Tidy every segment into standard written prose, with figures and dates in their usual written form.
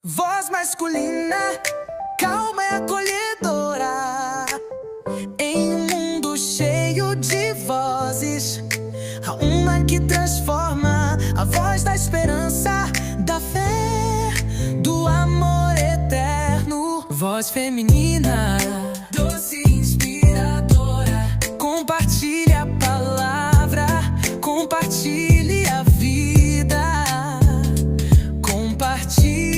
Voz masculina, calma e acolhedora. Em um mundo cheio de vozes, há uma que transforma, a voz da esperança, da fé, do amor eterno. Voz feminina, doce e inspiradora. Compartilhe a palavra, compartilhe a vida. Compartilhe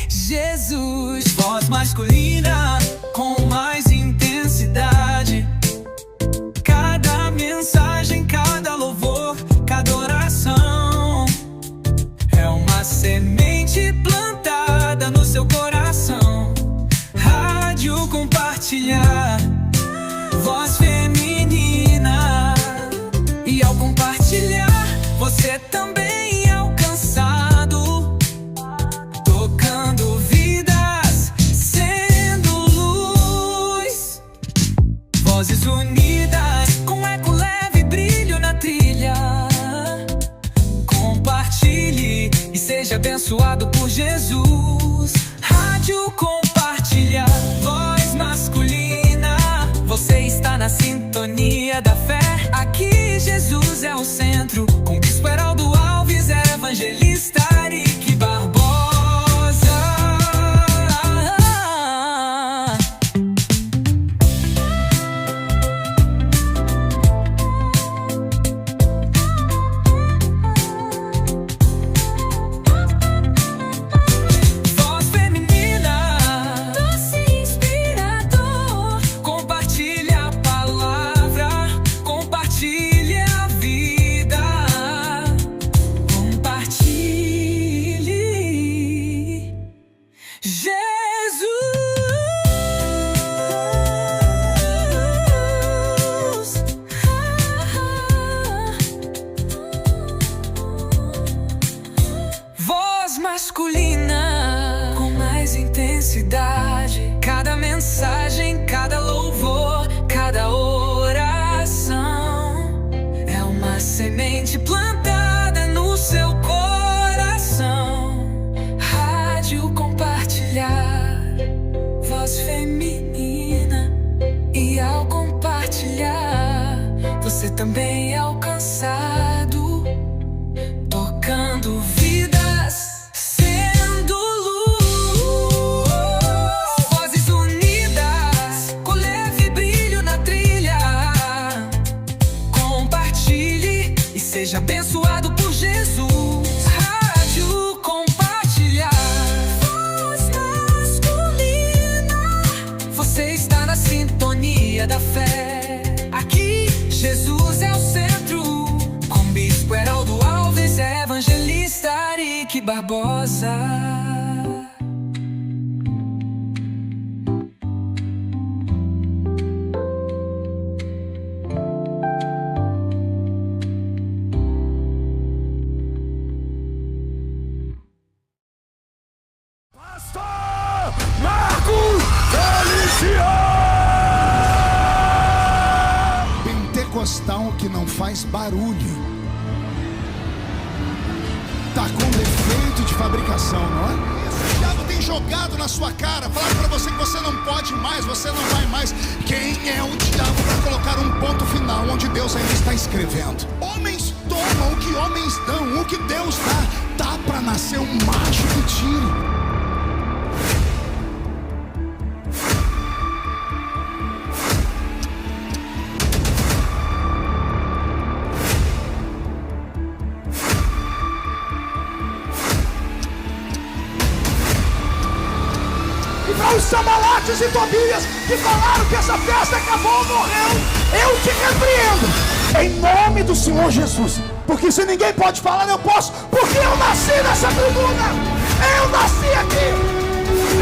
Jesus. Voz masculina com mais intensidade. Cada mensagem, cada louvor, cada oração é uma semente plantada no seu coração. Rádio Compartilhar, voz feminina. E ao compartilhar, você também é alcançado, tocando vidas, sendo luz. Vozes unidas, com eco leve e brilho na trilha. Compartilhe e seja abençoado por Jesus. Rádio Compartilhar, voz masculina. Você está na sintonia da fé. Aqui Jesus é o centro. Com Bispo Heraldo Alves, evangelista Arique Barbosa. Voz feminina, doce e inspirador. Compartilhe a palavra, compartilhe a vida. Compartilhe Jesus. Voz masculina com mais intensidade. Cada mensagem, cada louvor, cada oração é uma semente plantada no seu coração. Rádio Compartilhar, voz feminina. E ao compartilhar, você também é alcançado, tocando vidas, sendo luz. Vozes unidas, com leve brilho na trilha. Compartilhe e seja abençoado por Jesus. Rádio Compartilhar, voz masculina. Você está na sintonia da fé. Aqui Jesus é o centro. Com Bispo Heraldo Alves, evangelista Arique Barbosa. Pastor Marcos Feliciano! Pentecostal que não faz barulho tá com defeito de fabricação, não é? O diabo tem jogado na sua cara, falando pra você que você não pode mais, você não vai mais. Quem é o diabo para colocar um ponto final onde Deus ainda está escrevendo? Homens tomam o que homens dão, o que Deus dá. Dá pra nascer um macho que tire. E para os Sambalates e Tobias que falaram que essa festa acabou, morreu, eu te repreendo em nome do Senhor Jesus. Porque se ninguém pode falar, eu posso, porque eu nasci nessa tribuna, eu nasci aqui.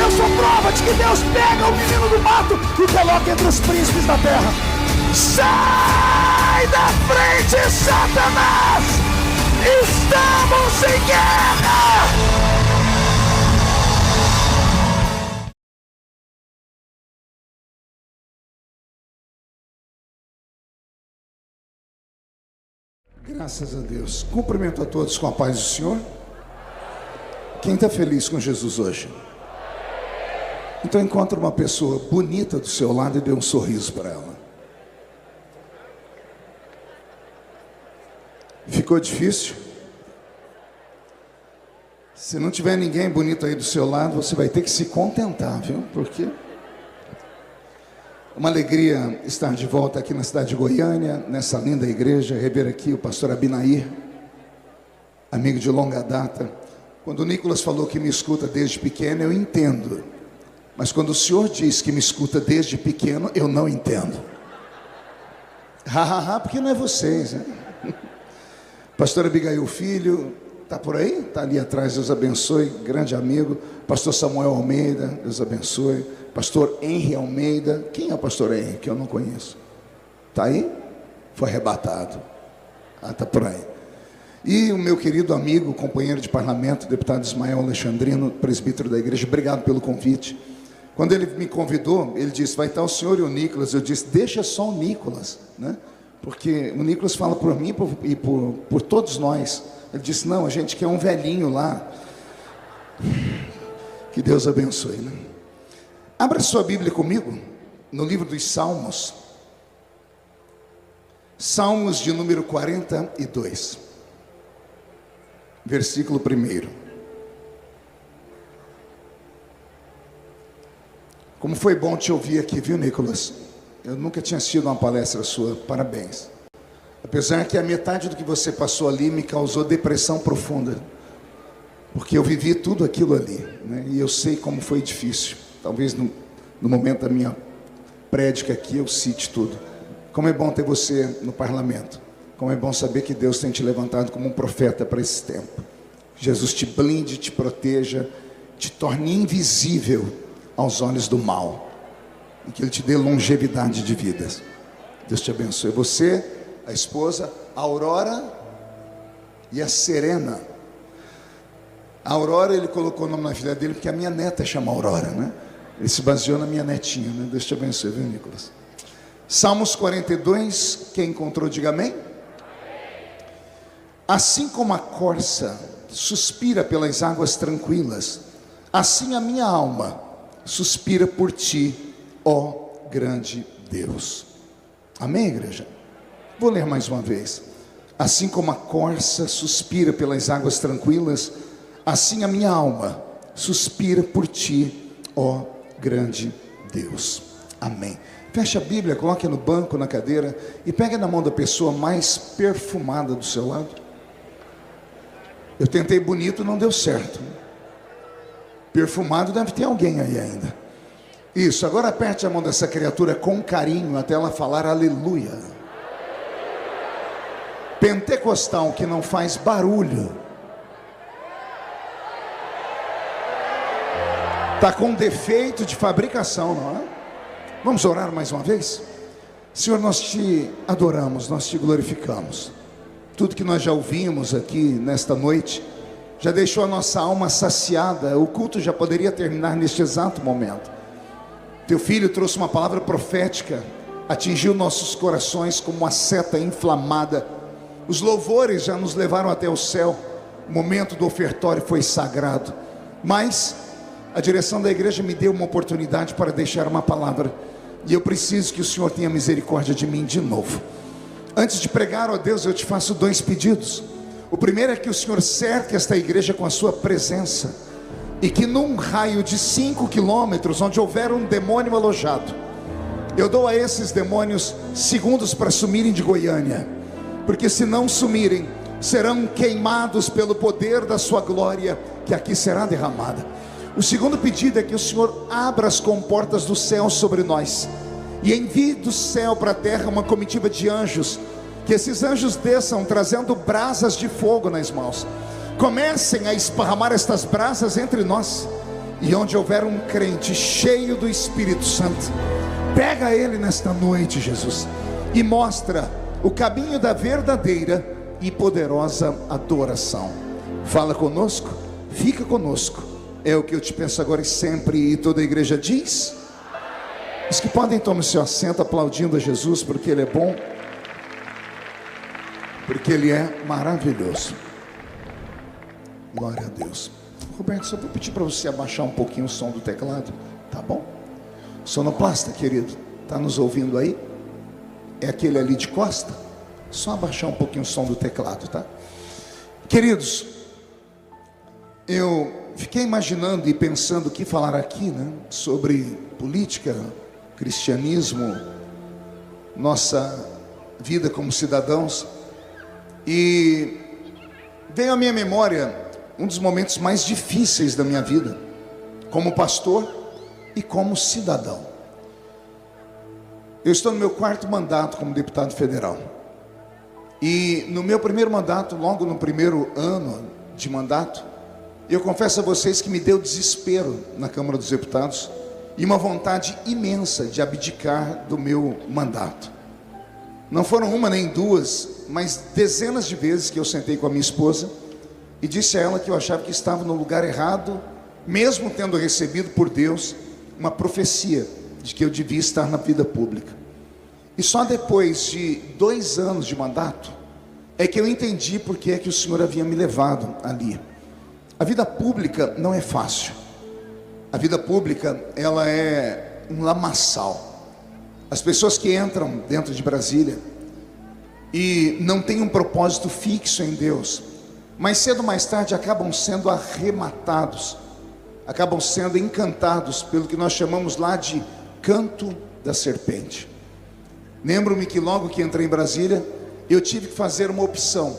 Eu sou prova de que Deus pega o menino do mato e coloca entre os príncipes da terra. Sai da frente, Satanás! Estamos em guerra! Graças a Deus. Cumprimento a todos com a paz do Senhor. Quem está feliz com Jesus hoje? Então encontre uma pessoa bonita do seu lado e dê um sorriso para ela. Ficou difícil? Se não tiver ninguém bonito aí do seu lado, você vai ter que se contentar, viu? Porque uma alegria estar de volta aqui na cidade de Goiânia, nessa linda igreja, rever aqui o pastor Abinair, amigo de longa data. Quando o Nicolas falou que me escuta desde pequeno, eu entendo. Mas quando o senhor diz que me escuta desde pequeno, eu não entendo. Porque não é vocês, né? Pastor Abigail Filho, está por aí? Está ali atrás, Deus abençoe, grande amigo. Pastor Samuel Almeida, Deus abençoe. Pastor Henry Almeida, quem é o pastor Henry, que eu não conheço? Está aí? Foi arrebatado. Está por aí. E o meu querido amigo, companheiro de parlamento, deputado Ismael Alexandrino, presbítero da igreja, obrigado pelo convite. Quando ele me convidou, ele disse, vai estar o senhor e o Nicolas. Eu disse, deixa só o Nicolas, né? Porque o Nicolas fala por mim e por todos nós. Ele disse, não, a gente quer um velhinho lá. Que Deus abençoe, né? Abra sua Bíblia comigo, no livro dos Salmos. Salmos de número 42. Versículo 1. Como foi bom te ouvir aqui, viu, Nicolas? Eu nunca tinha assistido uma palestra sua, parabéns. Apesar que a metade do que você passou ali me causou depressão profunda, porque eu vivi tudo aquilo ali, né? E eu sei como foi difícil. Talvez no momento da minha prédica aqui eu cite tudo. Como é bom ter você no parlamento. Como é bom saber que Deus tem te levantado como um profeta para esse tempo. Jesus te blinde, te proteja, te torne invisível aos olhos do mal. E que Ele te dê longevidade de vidas. Deus te abençoe. Você, a esposa, a Aurora e a Serena. A Aurora, ele colocou o nome na filha dele porque a minha neta chama Aurora, né? Ele se baseou na minha netinha, né? Deus te abençoe, viu, Nicolas? Salmos 42, quem encontrou, diga amém. Assim como a corça suspira pelas águas tranquilas, assim a minha alma suspira por ti, ó grande Deus. Amém, igreja? Vou ler mais uma vez. Assim como a corça suspira pelas águas tranquilas, assim a minha alma suspira por ti, ó grande Deus. Amém. Feche a Bíblia, coloque no banco, na cadeira e pegue na mão da pessoa mais perfumada do seu lado. Eu tentei bonito, não deu certo. Perfumado deve ter alguém aí ainda. Isso, agora aperte a mão dessa criatura com carinho até ela falar aleluia. Pentecostal que não faz barulho. Está com defeito de fabricação, não é? Vamos orar mais uma vez? Senhor, nós te adoramos, nós te glorificamos. Tudo que nós já ouvimos aqui nesta noite já deixou a nossa alma saciada. O culto já poderia terminar neste exato momento. Teu filho trouxe uma palavra profética, atingiu nossos corações como uma seta inflamada. Os louvores já nos levaram até o céu. O momento do ofertório foi sagrado. Mas a direção da igreja me deu uma oportunidade para deixar uma palavra. E eu preciso que o Senhor tenha misericórdia de mim de novo. Antes de pregar, ó Deus, eu te faço 2 pedidos. O primeiro é que o Senhor cerque esta igreja com a sua presença. E que num raio de 5 quilômetros, onde houver um demônio alojado, eu dou a esses demônios segundos para sumirem de Goiânia. Porque se não sumirem, serão queimados pelo poder da sua glória, que aqui será derramada. O segundo pedido é que o Senhor abra as comportas do céu sobre nós e envie do céu para a terra uma comitiva de anjos. Que esses anjos desçam trazendo brasas de fogo nas mãos. Comecem a esparramar estas brasas entre nós. E onde houver um crente cheio do Espírito Santo, pega ele nesta noite, Jesus, e mostra o caminho da verdadeira e poderosa adoração. Fala conosco, fica conosco. É o que eu te peço agora e sempre. E toda a igreja diz: os que podem, tomem seu assento aplaudindo a Jesus, porque Ele é bom, porque Ele é maravilhoso. Glória a Deus. Roberto, só vou pedir para você abaixar um pouquinho o som do teclado, tá bom? Sonoplasta, querido, tá nos ouvindo aí? É aquele ali de costa? Só abaixar um pouquinho o som do teclado, tá? Queridos, eu fiquei imaginando e pensando o que falar aqui, né? Sobre política, cristianismo, nossa vida como cidadãos. E veio à minha memória um dos momentos mais difíceis da minha vida, como pastor e como cidadão. Eu estou no meu 4º mandato como deputado federal. E no meu primeiro mandato, logo no primeiro ano de mandato, eu confesso a vocês que me deu desespero na Câmara dos Deputados e uma vontade imensa de abdicar do meu mandato. Não foram uma nem duas, mas dezenas de vezes que eu sentei com a minha esposa e disse a ela que eu achava que estava no lugar errado, mesmo tendo recebido por Deus uma profecia de que eu devia estar na vida pública. E só depois de 2 anos de mandato é que eu entendi por que é que o Senhor havia me levado ali. A vida pública não é fácil. A vida pública, ela é um lamaçal. As pessoas que entram dentro de Brasília e não têm um propósito fixo em Deus, mais cedo ou mais tarde acabam sendo arrematados, acabam sendo encantados pelo que nós chamamos lá de canto da serpente. Lembro-me que logo que entrei em Brasília, eu tive que fazer uma opção,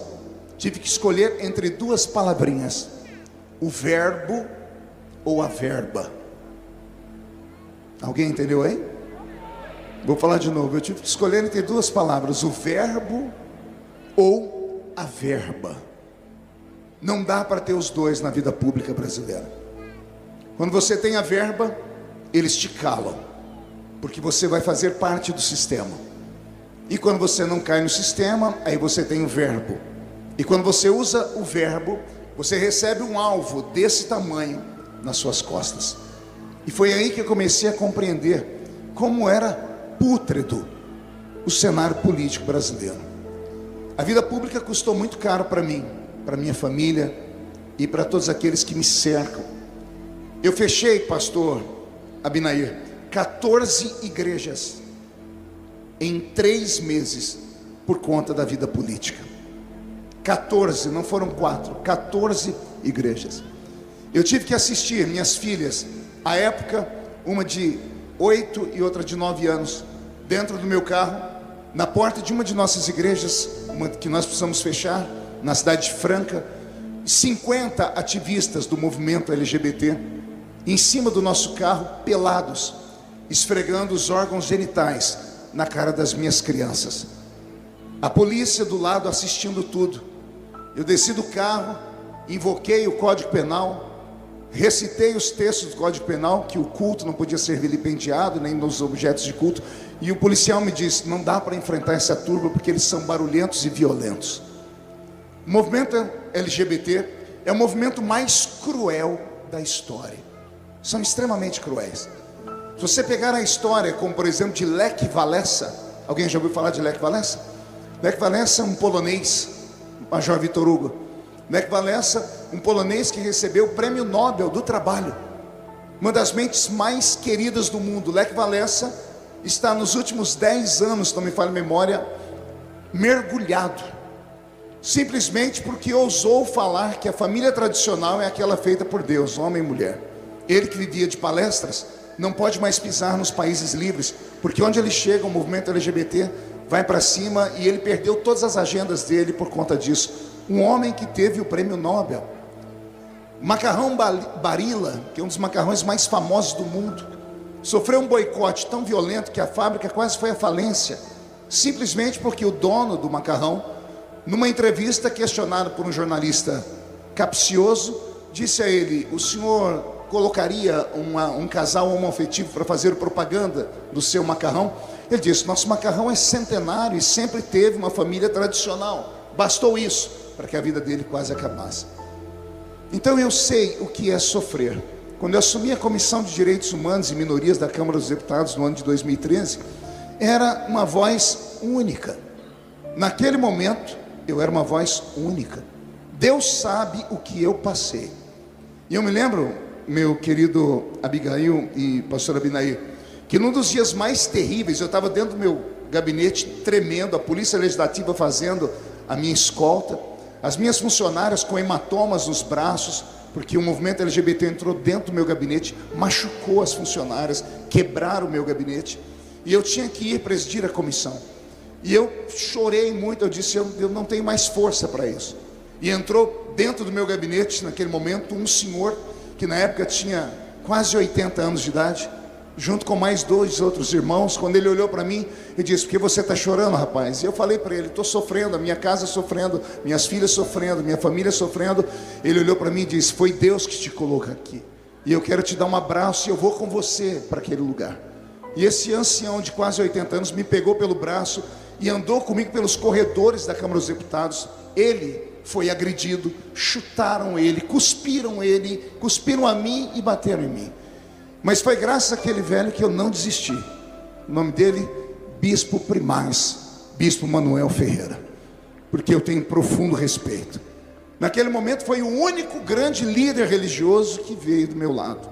tive que escolher entre 2 palavrinhas: o verbo ou a verba. Alguém entendeu aí? Vou falar de novo. Eu tive que escolher entre 2 palavras: o verbo ou a verba. Não dá para ter os dois na vida pública brasileira. Quando você tem a verba, eles te calam, porque você vai fazer parte do sistema. E quando você não cai no sistema, aí você tem o verbo. E quando você usa o verbo, você recebe um alvo desse tamanho nas suas costas. E foi aí que eu comecei a compreender como era pútrido o cenário político brasileiro. A vida pública custou muito caro para mim, para minha família e para todos aqueles que me cercam. Eu fechei, pastor Abinair, 14 igrejas em 3 meses por conta da vida política. 14, não foram 4, 14 igrejas. Eu tive que assistir minhas filhas, à época, uma de 8 e outra de 9 anos, dentro do meu carro, na porta de uma de nossas igrejas, uma que nós precisamos fechar, na cidade de Franca, 50 ativistas do movimento LGBT, em cima do nosso carro, pelados, esfregando os órgãos genitais na cara das minhas crianças. A polícia do lado assistindo tudo. Eu desci do carro, invoquei o Código Penal, recitei os textos do Código Penal, que o culto não podia ser vilipendiado, nem nos objetos de culto, e o policial me disse: não dá para enfrentar essa turma porque eles são barulhentos e violentos. O movimento LGBT é o movimento mais cruel da história. São extremamente cruéis. Se você pegar a história, como por exemplo de Lech Walesa, alguém já ouviu falar de Lech Walesa? Lech Walesa é um polonês, Major Victor Hugo. Lech Walesa, um polonês que recebeu o Prêmio Nobel do Trabalho, uma das mentes mais queridas do mundo. Lech Walesa está nos últimos 10 anos, se não me falha a memória, mergulhado, simplesmente porque ousou falar que a família tradicional é aquela feita por Deus, homem e mulher. Ele que vivia de palestras, não pode mais pisar nos países livres, porque onde ele chega, o movimento LGBT vai para cima, e ele perdeu todas as agendas dele por conta disso. Um homem que teve o prêmio Nobel. Macarrão Barilla, que é um dos macarrões mais famosos do mundo, sofreu um boicote tão violento que a fábrica quase foi à falência, simplesmente porque o dono do macarrão, numa entrevista questionado por um jornalista capcioso, disse a ele: o senhor colocaria um casal homoafetivo para fazer propaganda do seu macarrão? Ele disse: nosso macarrão é centenário e sempre teve uma família tradicional. Bastou isso para que a vida dele quase acabasse. Então eu sei o que é sofrer. Quando eu assumi a Comissão de Direitos Humanos e Minorias da Câmara dos Deputados no ano de 2013, era uma voz única. Naquele momento, eu era uma voz única. Deus sabe o que eu passei. E eu me lembro, meu querido Abigail e pastor Abinaí, que num dos dias mais terríveis, eu estava dentro do meu gabinete tremendo, a polícia legislativa fazendo a minha escolta, as minhas funcionárias com hematomas nos braços, porque o movimento LGBT entrou dentro do meu gabinete, machucou as funcionárias, quebraram o meu gabinete, e eu tinha que ir presidir a comissão. E eu chorei muito, eu disse, eu não tenho mais força para isso. E entrou dentro do meu gabinete, naquele momento, um senhor, que na época tinha quase 80 anos de idade, junto com mais 2 outros irmãos. Quando ele olhou para mim e disse, por que você está chorando, rapaz? E eu falei para ele, estou sofrendo, a minha casa sofrendo, minhas filhas sofrendo, minha família sofrendo. Ele olhou para mim e disse, foi Deus que te colocou aqui, e eu quero te dar um abraço, e eu vou com você para aquele lugar. E esse ancião de quase 80 anos me pegou pelo braço e andou comigo pelos corredores da Câmara dos Deputados. Ele foi agredido, chutaram ele, cuspiram a mim e bateram em mim. Mas foi graças àquele velho que eu não desisti. O nome dele, Bispo Primaz, Bispo Manuel Ferreira, porque eu tenho profundo respeito. Naquele momento foi o único grande líder religioso que veio do meu lado.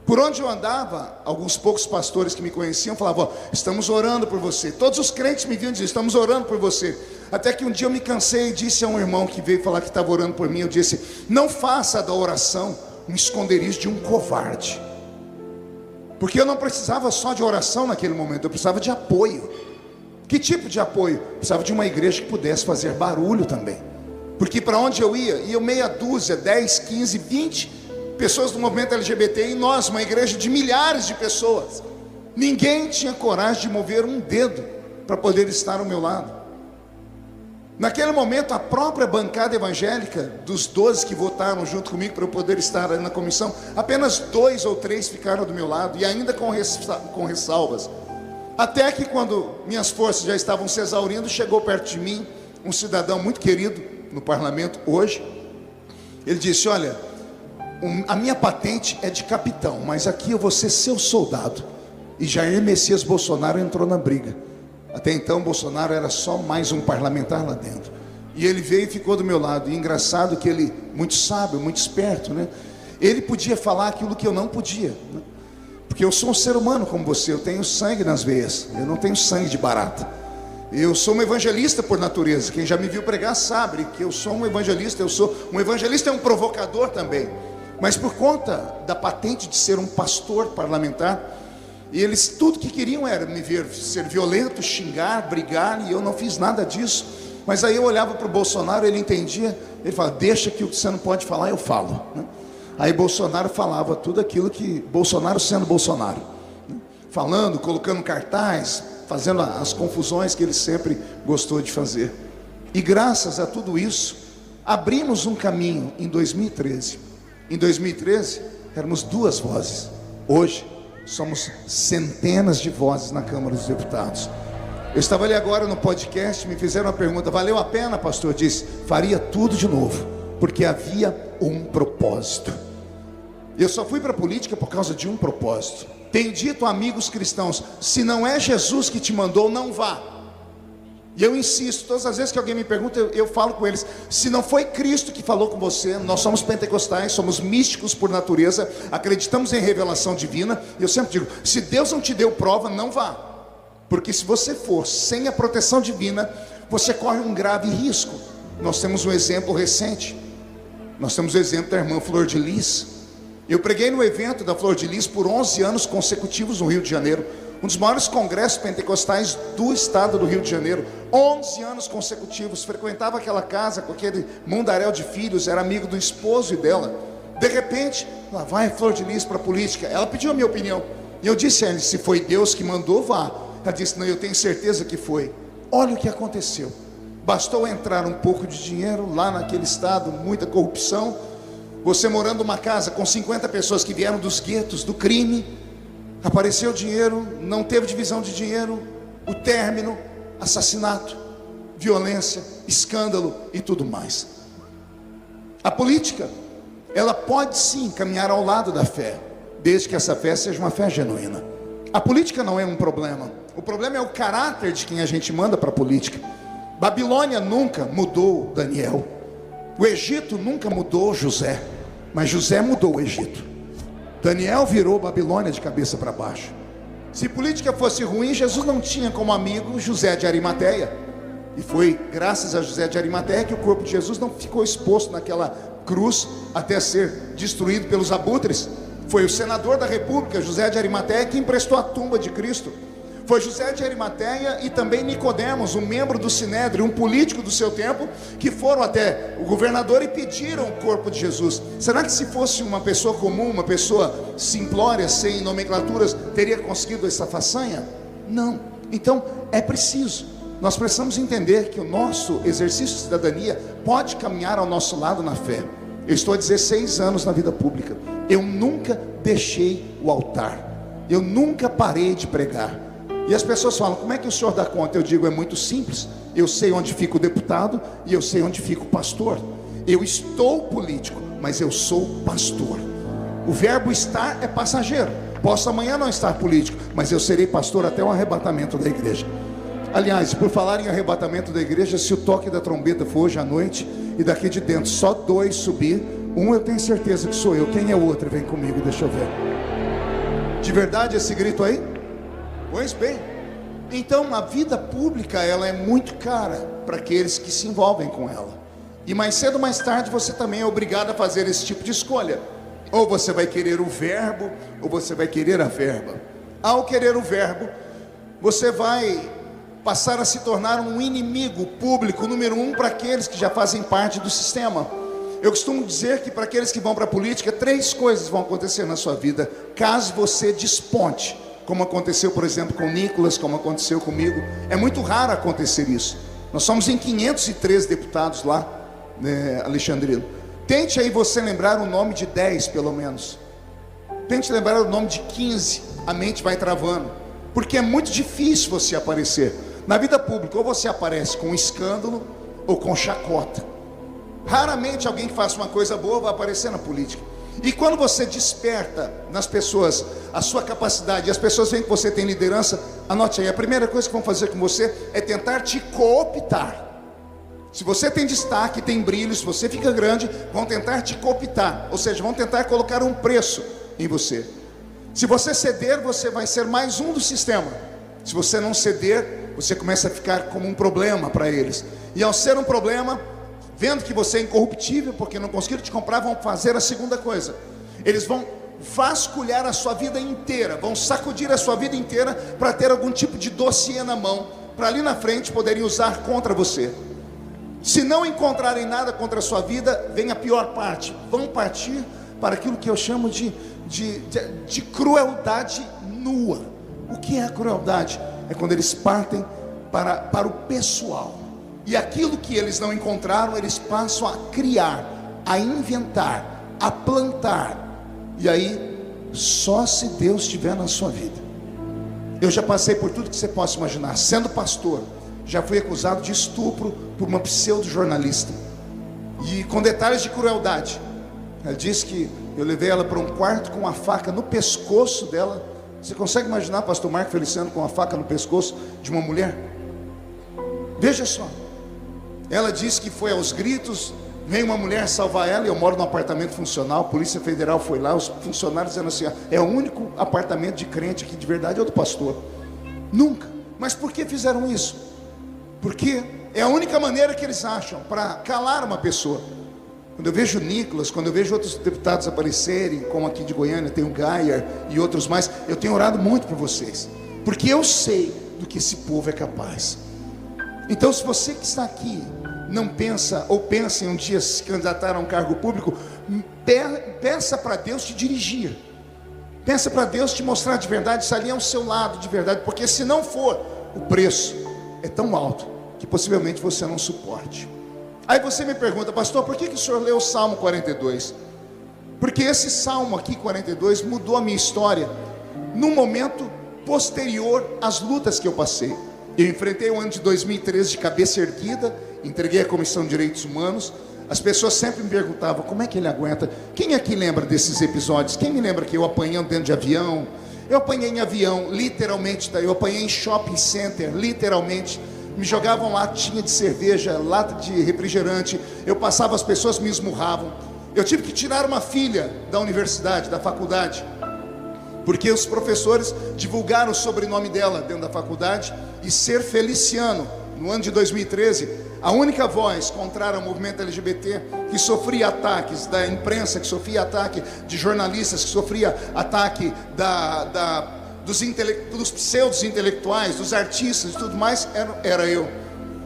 Por onde eu andava, alguns poucos pastores que me conheciam falavam, estamos orando por você. Todos os crentes me viam dizer, estamos orando por você. Até que um dia eu me cansei e disse a um irmão que veio falar que estava orando por mim, eu disse, não faça da oração um esconderijo de um covarde. Porque eu não precisava só de oração naquele momento, eu precisava de apoio. Que tipo de apoio? Eu precisava de uma igreja que pudesse fazer barulho também. Porque para onde eu ia meia dúzia, 10, 15, 20 pessoas do movimento LGBT, e nós, uma igreja de milhares de pessoas. Ninguém tinha coragem de mover um dedo para poder estar ao meu lado. Naquele momento, a própria bancada evangélica, dos 12 que votaram junto comigo para eu poder estar ali na comissão, apenas 2 ou 3 ficaram do meu lado, e ainda com ressalvas. Até que quando minhas forças já estavam se exaurindo, chegou perto de mim um cidadão muito querido no parlamento hoje. Ele disse, olha, a minha patente é de capitão, mas aqui eu vou ser seu soldado. E Jair Messias Bolsonaro entrou na briga. Até então Bolsonaro era só mais um parlamentar lá dentro. E ele veio e ficou do meu lado. E engraçado que ele, muito sábio, muito esperto, né? Ele podia falar aquilo que eu não podia, né? Porque eu sou um ser humano como você, eu tenho sangue nas veias, eu não tenho sangue de barata. Eu sou um evangelista por natureza. Quem já me viu pregar sabe que eu sou um evangelista. Eu sou um evangelista, é um provocador também. Mas por conta da patente de ser um pastor parlamentar, e eles tudo que queriam era me ver ser violento, xingar, brigar, e eu não fiz nada disso. Mas aí eu olhava para o Bolsonaro, ele entendia, ele falava, deixa que o que você não pode falar, eu falo, né? Aí Bolsonaro falava tudo aquilo que, Bolsonaro sendo Bolsonaro, né? Falando, colocando cartaz, fazendo as confusões que ele sempre gostou de fazer. E graças a tudo isso, abrimos um caminho em 2013. Em 2013, éramos 2 vozes. Hoje, somos centenas de vozes na Câmara dos Deputados. Eu estava ali agora no podcast, me fizeram uma pergunta, valeu a pena, pastor? Eu disse, faria tudo de novo, porque havia um propósito. Eu só fui para a política por causa de um propósito. Tenho dito a amigos cristãos, se não é Jesus que te mandou, não vá. E eu insisto, todas as vezes que alguém me pergunta, eu falo com eles, se não foi Cristo que falou com você, nós somos pentecostais, somos místicos por natureza, acreditamos em revelação divina, e eu sempre digo, se Deus não te deu prova, não vá. Porque se você for sem a proteção divina, você corre um grave risco. Nós temos um exemplo recente, nós temos o exemplo da irmã Flor de Lis. Eu preguei no evento da Flor de Lis por 11 anos consecutivos no Rio de Janeiro, um dos maiores congressos pentecostais do estado do Rio de Janeiro, 11 anos consecutivos, frequentava aquela casa com aquele mundaréu de filhos, era amigo do esposo e dela. De repente, lá vai Flor de Lis para a política. Ela pediu a minha opinião, e eu disse a ela, se foi Deus que mandou, vá. Ela disse, não, eu tenho certeza que foi. Olha o que aconteceu, bastou entrar um pouco de dinheiro lá naquele estado, muita corrupção, você morando numa casa com 50 pessoas que vieram dos guetos, do crime, apareceu dinheiro, não teve divisão de dinheiro, o término, assassinato, violência, escândalo e tudo mais. A política, ela pode sim caminhar ao lado da fé, desde que essa fé seja uma fé genuína. A política não é um problema, o problema é o caráter de quem a gente manda para a política. Babilônia nunca mudou Daniel, o Egito nunca mudou José, mas José mudou o Egito. Daniel virou Babilônia de cabeça para baixo. Se política fosse ruim, Jesus não tinha como amigo José de Arimateia. E foi graças a José de Arimateia que o corpo de Jesus não ficou exposto naquela cruz até ser destruído pelos abutres. Foi o senador da república, José de Arimateia, que emprestou a tumba de Cristo. Foi José de Arimateia e também Nicodemos, um membro do Sinédrio, um político do seu tempo, que foram até o governador e pediram o corpo de Jesus. Será que se fosse uma pessoa comum, uma pessoa simplória, sem nomenclaturas, teria conseguido essa façanha? Não. Então é preciso, nós precisamos entender que o nosso exercício de cidadania pode caminhar ao nosso lado na fé. Eu estou há 16 anos na vida pública. Eu nunca deixei o altar. Eu nunca parei de pregar. E as pessoas falam, como é que o senhor dá conta? Eu digo, é muito simples. Eu sei onde fica o deputado e eu sei onde fica o pastor. Eu estou político, mas eu sou pastor. O verbo estar é passageiro. Posso amanhã não estar político, mas eu serei pastor até o arrebatamento da igreja. Aliás, por falar em arrebatamento da igreja, se o toque da trombeta for hoje à noite e daqui de dentro só 2 subir, um eu tenho certeza que sou eu. Quem é o outro? Vem comigo, deixa eu ver. De verdade esse grito aí? Pois bem, então a vida pública ela é muito cara para aqueles que se envolvem com ela. E mais cedo ou mais tarde você também é obrigado a fazer esse tipo de escolha. Ou você vai querer o verbo, ou você vai querer a verba. Ao querer o verbo, você vai passar a se tornar um inimigo público número 1 para aqueles que já fazem parte do sistema. Eu costumo dizer que para aqueles que vão para a política, 3 coisas vão acontecer na sua vida, caso você desponte. Como aconteceu, por exemplo, com o Nicolas, como aconteceu comigo. É muito raro acontecer isso. Nós somos em 503 deputados lá, né, Alexandrino. Tente aí você lembrar o nome de 10, pelo menos. Tente lembrar o nome de 15. A mente vai travando. Porque é muito difícil você aparecer. Na vida pública, ou você aparece com escândalo, ou com chacota. Raramente alguém que faça uma coisa boa vai aparecer na política. E quando você desperta nas pessoas a sua capacidade, e as pessoas veem que você tem liderança, anote aí, a primeira coisa que vão fazer com você é tentar te cooptar. Se você tem destaque, tem brilho, se você fica grande, vão tentar te cooptar, ou seja, vão tentar colocar um preço em você. Se você ceder, você vai ser mais um do sistema. Se você não ceder, você começa a ficar como um problema para eles. E ao ser um problema, vendo que você é incorruptível, porque não conseguiram te comprar, vão fazer a segunda coisa. Eles vão vasculhar a sua vida inteira, vão sacudir a sua vida inteira para ter algum tipo de dossiê na mão, para ali na frente poderem usar contra você. Se não encontrarem nada contra a sua vida, vem a pior parte. Vão partir para aquilo que eu chamo de crueldade nua. O que é a crueldade? É quando eles partem para o pessoal. E aquilo que eles não encontraram, eles passam a criar, a inventar, a plantar. E aí, só se Deus estiver na sua vida. Eu já passei por tudo que você possa imaginar. Sendo pastor, já fui acusado de estupro por uma pseudo-jornalista. E com detalhes de crueldade. Ela disse que eu levei ela para um quarto com uma faca no pescoço dela. Você consegue imaginar pastor Marco Feliciano com uma faca no pescoço de uma mulher? Veja só. Ela disse que foi aos gritos, veio uma mulher salvar ela. Eu moro num apartamento funcional, a Polícia Federal foi lá, os funcionários dizendo assim, é o único apartamento de crente aqui de verdade, é o do pastor. Nunca. Mas por que fizeram isso? Porque é a única maneira que eles acham para calar uma pessoa. Quando eu vejo o Nicolas, quando eu vejo outros deputados aparecerem, como aqui de Goiânia, tem o Gayer e outros mais, eu tenho orado muito por vocês, porque eu sei do que esse povo é capaz. Então, se você que está aqui não pensa, ou pensa em um dia se candidatar a um cargo público, peça para Deus te dirigir. Pensa para Deus te mostrar de verdade, se ali é o seu lado de verdade, porque se não for, o preço é tão alto que possivelmente você não suporte. Aí você me pergunta, pastor, por que o senhor leu o Salmo 42? Porque esse Salmo aqui, 42, mudou a minha história num momento posterior às lutas que eu passei. Eu enfrentei o ano de 2013 de cabeça erguida, entreguei a Comissão de Direitos Humanos. As pessoas sempre me perguntavam, como é que ele aguenta? Quem aqui lembra desses episódios? Quem me lembra que eu apanhando dentro de avião? Eu apanhei em avião, literalmente, eu apanhei em shopping center, literalmente. Me jogavam latinha de cerveja, lata de refrigerante. Eu passava, as pessoas me esmurravam. Eu tive que tirar uma filha da universidade, da faculdade, porque os professores divulgaram o sobrenome dela dentro da faculdade, e ser Feliciano, no ano de 2013, a única voz contrária ao movimento LGBT, que sofria ataques da imprensa, que sofria ataque de jornalistas, que sofria ataque dos pseudos intelectuais, dos artistas e tudo mais, era eu.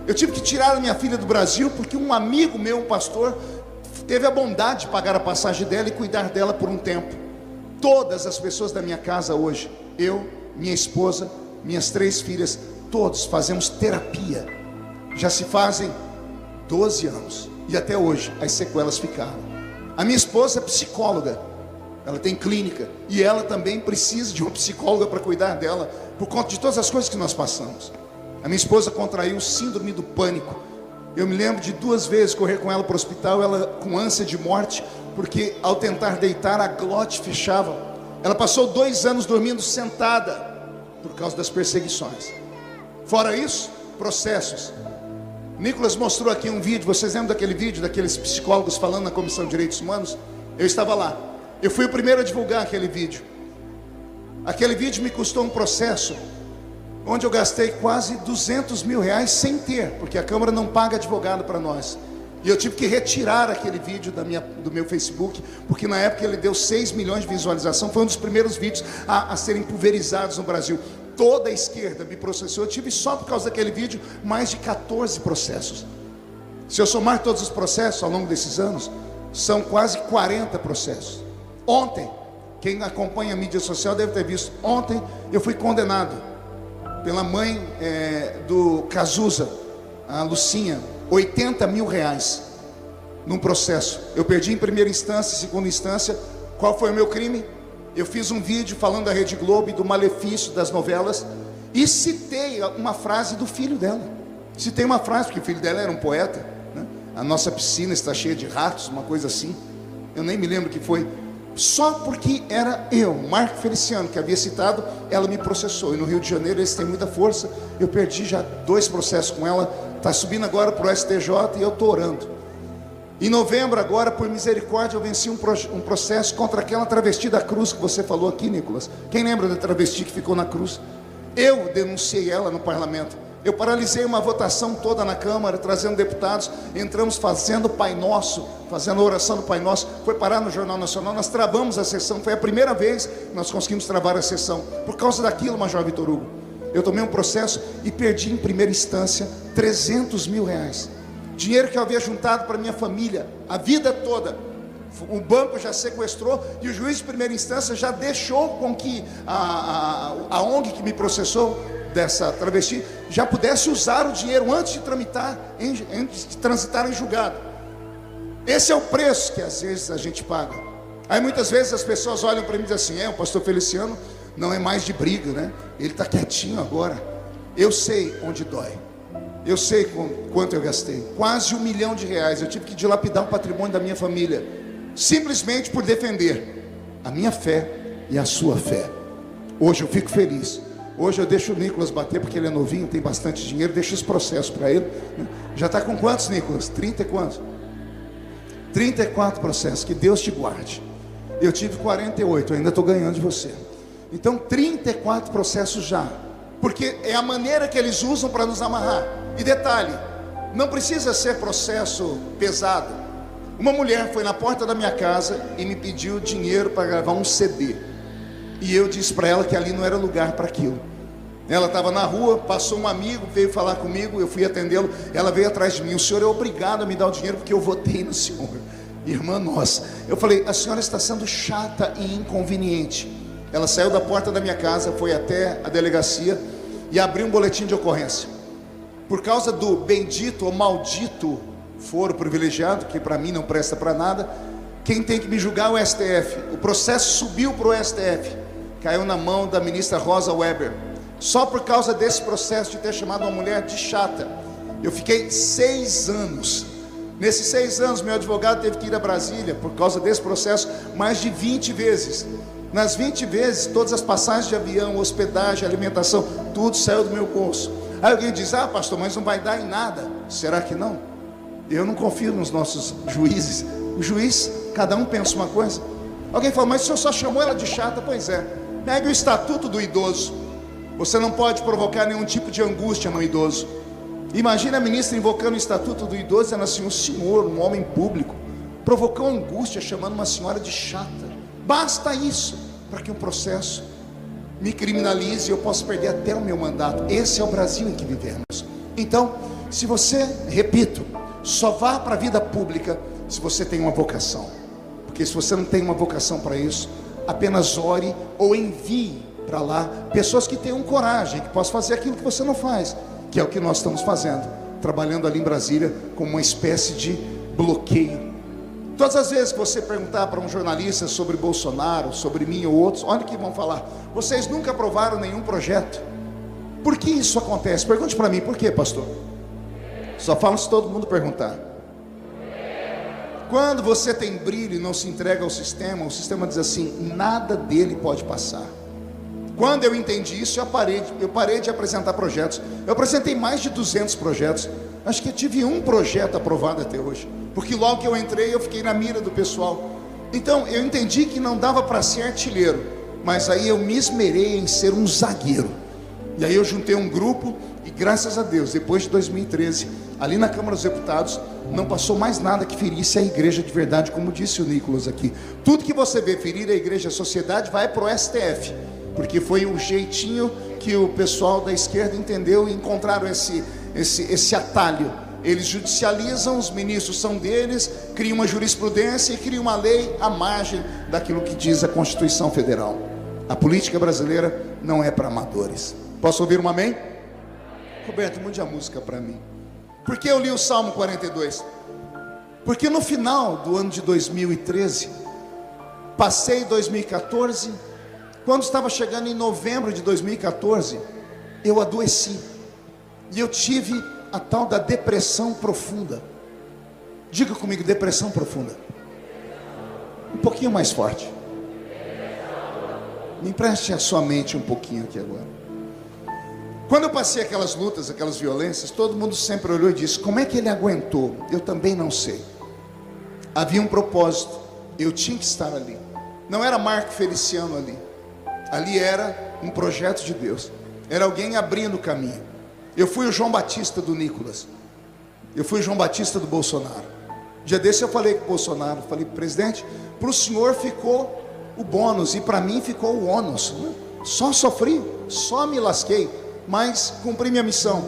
Eu tive que tirar a minha filha do Brasil, porque um amigo meu, um pastor, teve a bondade de pagar a passagem dela e cuidar dela por um tempo. Todas as pessoas da minha casa hoje, eu, minha esposa, minhas 3 filhas, todos fazemos terapia. Já se fazem 12 anos e até hoje as sequelas ficaram. A minha esposa é psicóloga, ela tem clínica, e ela também precisa de uma psicóloga para cuidar dela, por conta de todas as coisas que nós passamos. A minha esposa contraiu síndrome do pânico. Eu me lembro de 2 vezes correr com ela para o hospital, ela com ânsia de morte, porque ao tentar deitar a glote fechava. Ela passou 2 anos dormindo sentada por causa das perseguições. Fora isso, processos. Nicolas mostrou aqui um vídeo, vocês lembram daquele vídeo, daqueles psicólogos falando na Comissão de Direitos Humanos? Eu estava lá, eu fui o primeiro a divulgar aquele vídeo. Aquele vídeo me custou um processo, onde eu gastei quase 200 mil reais sem ter, porque a Câmara não paga advogado para nós. E eu tive que retirar aquele vídeo do meu Facebook, porque na época ele deu 6 milhões de visualização, foi um dos primeiros vídeos a serem pulverizados no Brasil. Toda a esquerda me processou. Eu tive só por causa daquele vídeo mais de 14 processos. Se eu somar todos os processos ao longo desses anos, são quase 40 processos. Ontem, quem acompanha a mídia social deve ter visto, ontem eu fui condenado pela mãe do Cazuza, a Lucinha, 80 mil reais num processo. Eu perdi em primeira instância, segunda instância. Qual foi o meu crime? Eu fiz um vídeo falando da Rede Globo e do malefício das novelas, e citei uma frase do filho dela. Citei uma frase, porque o filho dela era um poeta, né? A nossa piscina está cheia de ratos, uma coisa assim. Eu nem me lembro o que foi. Só porque era eu, Marco Feliciano, que havia citado, ela me processou. E no Rio de Janeiro eles têm muita força. Eu perdi já 2 processos com ela. Está subindo agora para o STJ e eu estou orando. Em novembro agora, por misericórdia, eu venci um processo contra aquela travesti da cruz que você falou aqui, Nicolas. Quem lembra da travesti que ficou na cruz? Eu denunciei ela no parlamento. Eu paralisei uma votação toda na Câmara, trazendo deputados. Entramos fazendo Pai Nosso, fazendo a oração do Pai Nosso. Foi parar no Jornal Nacional, nós travamos a sessão. Foi a primeira vez que nós conseguimos travar a sessão. Por causa daquilo, Major Vitor Hugo, eu tomei um processo e perdi em primeira instância 300 mil reais. Dinheiro que eu havia juntado para minha família a vida toda. O banco já sequestrou e o juiz de primeira instância já deixou com que a ONG que me processou dessa travesti já pudesse usar o dinheiro antes de transitar em julgado. Esse é o preço que às vezes a gente paga. Aí muitas vezes as pessoas olham para mim e dizem assim: o pastor Feliciano não é mais de briga, né? Ele está quietinho agora. Eu sei onde dói. Eu sei quanto eu gastei. Quase R$1 milhão. Eu tive que dilapidar o patrimônio da minha família, simplesmente por defender a minha fé e a sua fé. Hoje eu fico feliz. Hoje eu deixo o Nicolas bater, porque ele é novinho, tem bastante dinheiro. Deixo os processos para ele. Já está com quantos, Nicolas? 30 e quantos? 34 processos. Que Deus te guarde. Eu tive 48, eu ainda estou ganhando de você. Então 34 processos já, porque é a maneira que eles usam para nos amarrar. E detalhe, não precisa ser processo pesado. Uma mulher foi na porta da minha casa e me pediu dinheiro para gravar um CD. E eu disse para ela que ali não era lugar para aquilo. Ela estava na rua, passou um amigo, veio falar comigo, eu fui atendê-lo. Ela veio atrás de mim: o senhor é obrigado a me dar o dinheiro porque eu votei no senhor. Irmã nossa, eu falei: a senhora está sendo chata e inconveniente. Ela saiu da porta da minha casa, foi até a delegacia e abriu um boletim de ocorrência. Por causa do bendito ou maldito foro privilegiado, que para mim não presta para nada, quem tem que me julgar é o STF. O processo subiu para o STF, caiu na mão da ministra Rosa Weber. Só por causa desse processo de ter chamado uma mulher de chata, eu fiquei 6 anos. Nesses 6 anos, meu advogado teve que ir a Brasília, por causa desse processo, mais de 20 vezes. Nas 20 vezes, todas as passagens de avião, hospedagem, alimentação, tudo saiu do meu bolso. Aí alguém diz: ah, pastor, mas não vai dar em nada. Será que não? Eu não confio nos nossos juízes. O juiz cada um pensa uma coisa. Alguém fala, mas o senhor só chamou ela de chata? Pois é, pegue o estatuto do idoso. Você não pode provocar nenhum tipo de angústia no idoso. Imagina a ministra invocando o estatuto do idoso, dizendo assim, o senhor, um homem público, provocou angústia chamando uma senhora de chata. Basta isso para que um processo me criminalize e eu possa perder até o meu mandato. Esse é o Brasil em que vivemos. Então, se você, repito, só vá para a vida pública se você tem uma vocação. Porque se você não tem uma vocação para isso, apenas ore ou envie para lá pessoas que tenham coragem, que possam fazer aquilo que você não faz, que é o que nós estamos fazendo, trabalhando ali em Brasília como uma espécie de bloqueio. Todas as vezes que você perguntar para um jornalista sobre Bolsonaro, sobre mim ou outros, olha o que vão falar, vocês nunca aprovaram nenhum projeto. Por que isso acontece? Pergunte para mim, por quê, pastor? Só falam se todo mundo perguntar. Quando você tem brilho e não se entrega ao sistema, o sistema diz assim, nada dele pode passar. Quando eu entendi isso, eu parei de apresentar projetos. Eu apresentei mais de 200 projetos. Acho que eu tive um projeto aprovado até hoje, porque logo que eu entrei, eu fiquei na mira do pessoal. Então, eu entendi que não dava para ser artilheiro, mas aí eu me esmerei em ser um zagueiro. E aí eu juntei um grupo, e graças a Deus, depois de 2013, ali na Câmara dos Deputados, não passou mais nada que ferisse a igreja de verdade, como disse o Nicolas aqui. Tudo que você vê ferir a igreja e a sociedade vai para o STF, porque foi o jeitinho que o pessoal da esquerda entendeu e encontraram esse atalho. Eles judicializam, os ministros são deles, criam uma jurisprudência e criam uma lei à margem daquilo que diz a Constituição Federal. A política brasileira não é para amadores. Posso ouvir um amém? Roberto, mude a música para mim. Por que eu li o Salmo 42? Porque no final do ano de 2013, passei 2014, quando estava chegando em novembro de 2014, eu adoeci. E eu tive a tal da depressão profunda. Diga comigo, depressão profunda. Um pouquinho mais forte. Me empreste a sua mente um pouquinho aqui agora. Quando eu passei aquelas lutas, aquelas violências, todo mundo sempre olhou e disse, como é que ele aguentou? Eu também não sei. Havia um propósito, eu tinha que estar ali. Não era Marco Feliciano ali. Ali era um projeto de Deus. Era alguém abrindo o caminho. Eu fui o João Batista do Nicolas. Eu fui o João Batista do Bolsonaro. Dia desse eu falei com o Bolsonaro, falei, presidente, para o senhor ficou o bônus e para mim ficou o ônus. Só sofri, só me lasquei, mas cumpri minha missão,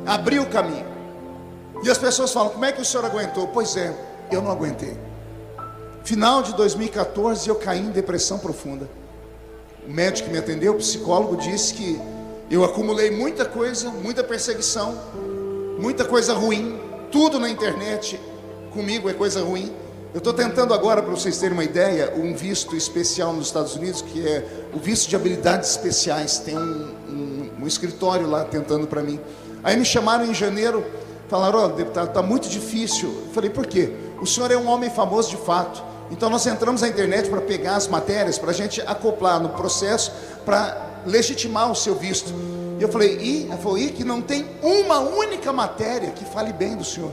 abri o caminho. E as pessoas falam, como é que o senhor aguentou? Pois é, eu não aguentei. Final de 2014 eu caí em depressão profunda. O médico que me atendeu, o psicólogo, disse que eu acumulei muita coisa, muita perseguição, muita coisa ruim, tudo na internet comigo é coisa ruim. Eu estou tentando agora, para vocês terem uma ideia, um visto especial nos Estados Unidos, que é o visto de habilidades especiais. Tem um escritório lá tentando para mim. Aí me chamaram em janeiro, falaram, ó, deputado, está muito difícil. Eu falei, por quê? O senhor é um homem famoso de fato. Então nós entramos na internet para pegar as matérias, para a gente acoplar no processo, para legitimar o seu visto. E eu falei, ela falou, que não tem uma única matéria que fale bem do senhor.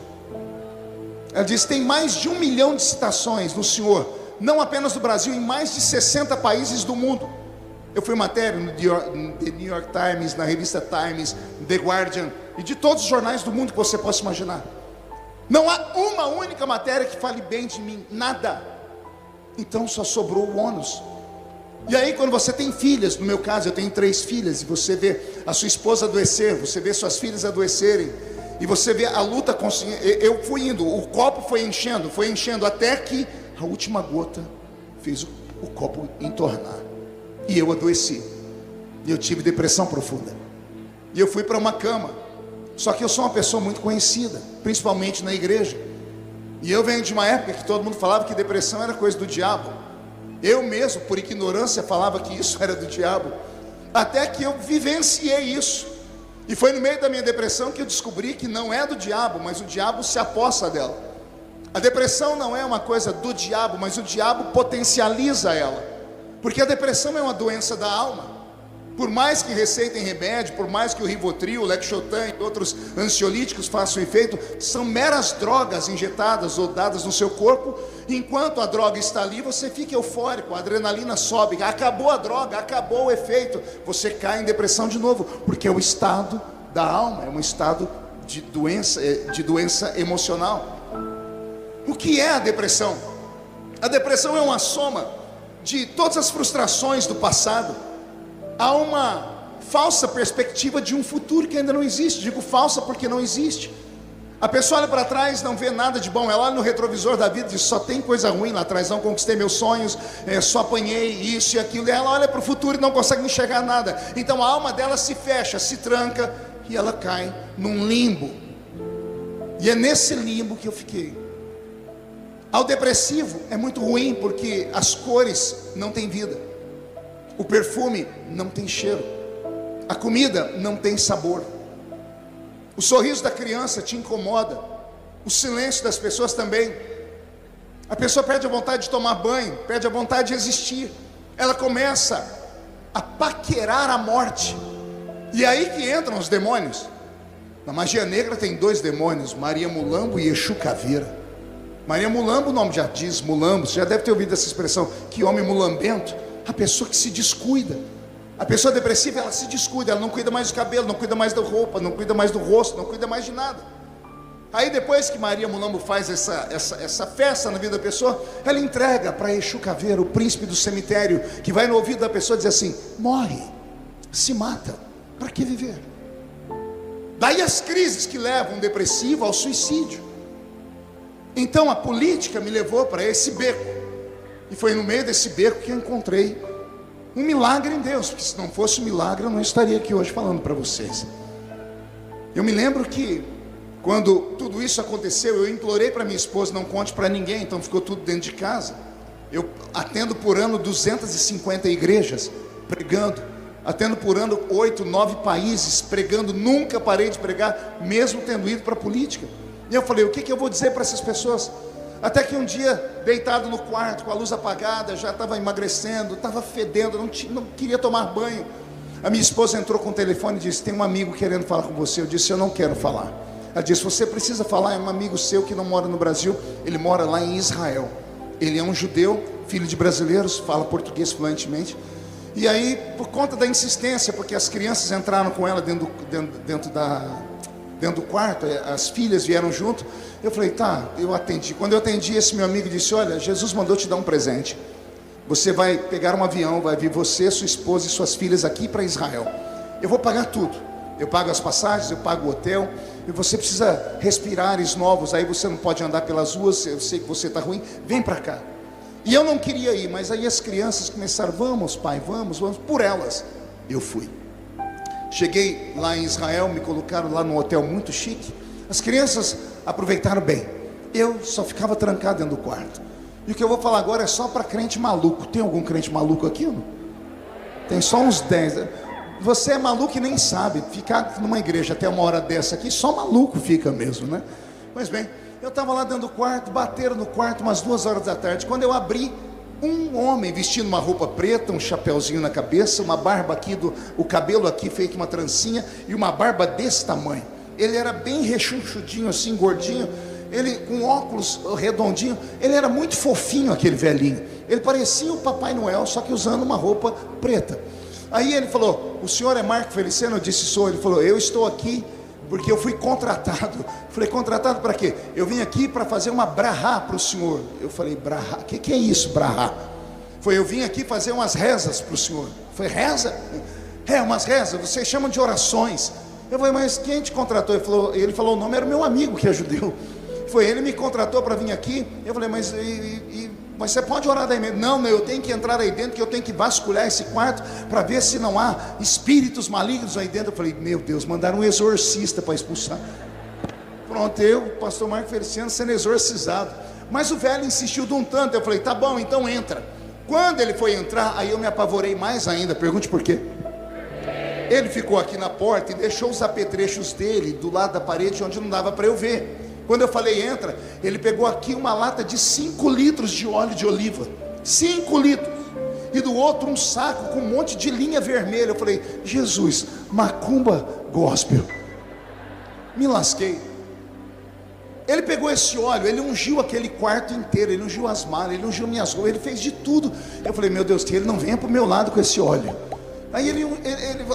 Ela disse, tem mais de 1 milhão de citações no senhor, não apenas do Brasil, em mais de 60 países do mundo. Eu fui matéria no The New York Times, na revista Times, The Guardian, e de todos os jornais do mundo que você possa imaginar. Não há uma única matéria que fale bem de mim, nada. Então só sobrou o ônus. E aí quando você tem filhas, no meu caso eu tenho 3 filhas, e você vê a sua esposa adoecer, você vê suas filhas adoecerem, e você vê a luta eu fui indo, o copo foi enchendo, até que a última gota fez o copo entornar. E eu adoeci. E eu tive depressão profunda. E eu fui para uma cama. Só que eu sou uma pessoa muito conhecida, principalmente na igreja. E eu venho de uma época que todo mundo falava que depressão era coisa do diabo. Eu mesmo, por ignorância, falava que isso era do diabo. Até que eu vivenciei isso. E foi no meio da minha depressão que eu descobri que não é do diabo, mas o diabo se apossa dela. A depressão não é uma coisa do diabo, mas o diabo potencializa ela. Porque a depressão é uma doença da alma. Por mais que receitem remédio, por mais que o Rivotril, o Lexotan e outros ansiolíticos façam efeito, são meras drogas injetadas ou dadas no seu corpo. Enquanto a droga está ali, você fica eufórico, a adrenalina sobe, acabou a droga, acabou o efeito, você cai em depressão de novo, porque é o estado da alma, é um estado de doença emocional. O que é a depressão? A depressão é uma soma de todas as frustrações do passado. Há uma falsa perspectiva de um futuro que ainda não existe. Digo falsa porque não existe. A pessoa olha para trás, não vê nada de bom. Ela olha no retrovisor da vida e diz: só tem coisa ruim lá atrás, não conquistei meus sonhos, só apanhei isso e aquilo. E ela olha para o futuro e não consegue enxergar nada. Então a alma dela se fecha, se tranca e ela cai num limbo. E é nesse limbo que eu fiquei. Ao depressivo é muito ruim porque as cores não têm vida. O perfume não tem cheiro. A comida não tem sabor. O sorriso da criança te incomoda. O silêncio das pessoas também. A pessoa perde a vontade de tomar banho, perde a vontade de existir. Ela começa a paquerar a morte. E é aí que entram os demônios. Na magia negra tem 2 demônios, Maria Mulambo e Exu Caveira. Maria Mulambo, o nome já diz, Mulambo, você já deve ter ouvido essa expressão, que homem mulambento. A pessoa que se descuida. A pessoa depressiva, ela se descuida, ela não cuida mais do cabelo, não cuida mais da roupa, não cuida mais do rosto, não cuida mais de nada. Aí depois que Maria Mulambo faz essa festa na vida da pessoa, ela entrega para Exu Caveira, o príncipe do cemitério, que vai no ouvido da pessoa dizer assim: morre, se mata, para que viver? Daí as crises que levam um depressivo ao suicídio. Então a política me levou para esse beco. E foi no meio desse beco que eu encontrei um milagre em Deus, porque se não fosse um milagre eu não estaria aqui hoje falando para vocês. Eu me lembro que quando tudo isso aconteceu, eu implorei para minha esposa: não conte para ninguém, então ficou tudo dentro de casa. Eu atendo por ano 250 igrejas, pregando, atendo por ano 8, 9 países, pregando, nunca parei de pregar, mesmo tendo ido para a política. E eu falei: o que eu vou dizer para essas pessoas? Até que um dia, deitado no quarto, com a luz apagada, já estava emagrecendo, estava fedendo, não queria tomar banho. A minha esposa entrou com o telefone e disse: tem um amigo querendo falar com você. Eu disse: eu não quero falar. Ela disse: você precisa falar. É um amigo seu que não mora no Brasil, ele mora lá em Israel. Ele é um judeu, filho de brasileiros, fala português fluentemente. E aí, por conta da insistência, porque as crianças entraram com ela dentro do quarto, as filhas vieram junto. Eu falei: tá, eu atendi. Quando eu atendi, esse meu amigo disse: olha, Jesus mandou te dar um presente. Você vai pegar um avião, vai vir você, sua esposa e suas filhas aqui para Israel. Eu vou pagar tudo. Eu pago as passagens, eu pago o hotel. E você precisa respirar ares novos. Aí você não pode andar pelas ruas, eu sei que você está ruim. Vem para cá. E eu não queria ir, mas aí as crianças começaram: vamos pai, vamos. Por elas, eu fui. Cheguei lá em Israel, me colocaram lá num hotel muito chique. As crianças aproveitaram bem. Eu só ficava trancado dentro do quarto. E o que eu vou falar agora é só para crente maluco. Tem algum crente maluco aqui ou não? Tem só uns 10. Você é maluco e nem sabe. Ficar numa igreja até uma hora dessa aqui, só maluco fica mesmo, né? Pois bem, eu estava lá dentro do quarto, bateram no quarto umas 2 horas da tarde. Quando eu abri, um homem vestindo uma roupa preta, um chapéuzinho na cabeça, uma barba aqui, o cabelo aqui feito uma trancinha e uma barba desse tamanho. Ele era bem rechonchudinho assim, gordinho, ele com óculos redondinho, ele era muito fofinho, aquele velhinho. Ele parecia o Papai Noel, só que usando uma roupa preta. Aí ele falou: o senhor é Marco Feliciano? Eu disse: sou. Ele falou: eu estou aqui porque eu fui contratado. Eu falei: contratado para quê? Eu vim aqui para fazer uma brahá para o senhor. Eu falei: brahá? O que é isso, brahá? Foi: eu vim aqui fazer umas rezas para o senhor. Eu falei: reza? É, umas rezas, vocês chamam de orações. Eu falei: mas quem te contratou? Ele falou o nome, era o meu amigo que é judeu. Foi ele me contratou para vir aqui. Eu falei: mas você pode orar daí mesmo? Não, eu tenho que entrar aí dentro, que eu tenho que vasculhar esse quarto para ver se não há espíritos malignos aí dentro. Eu falei: meu Deus, mandaram um exorcista para expulsar. Pronto, eu, pastor Marco Feliciano, sendo exorcizado. Mas o velho insistiu de um tanto. Eu falei: tá bom, então entra. Quando ele foi entrar, aí eu me apavorei mais ainda. Pergunte por quê. Ele ficou aqui na porta e deixou os apetrechos dele do lado da parede, onde não dava para eu ver. Quando eu falei: entra, ele pegou aqui uma lata de 5 litros de óleo de oliva. 5 litros. e do outro um saco com um monte de linha vermelha. Eu falei: Jesus, macumba gospel. Me lasquei. Ele pegou esse óleo, ele ungiu aquele quarto inteiro, ele ungiu as malas, ele ungiu minhas roupas, ele fez de tudo. Eu falei: meu Deus, que ele não venha para o meu lado com esse óleo. Aí ele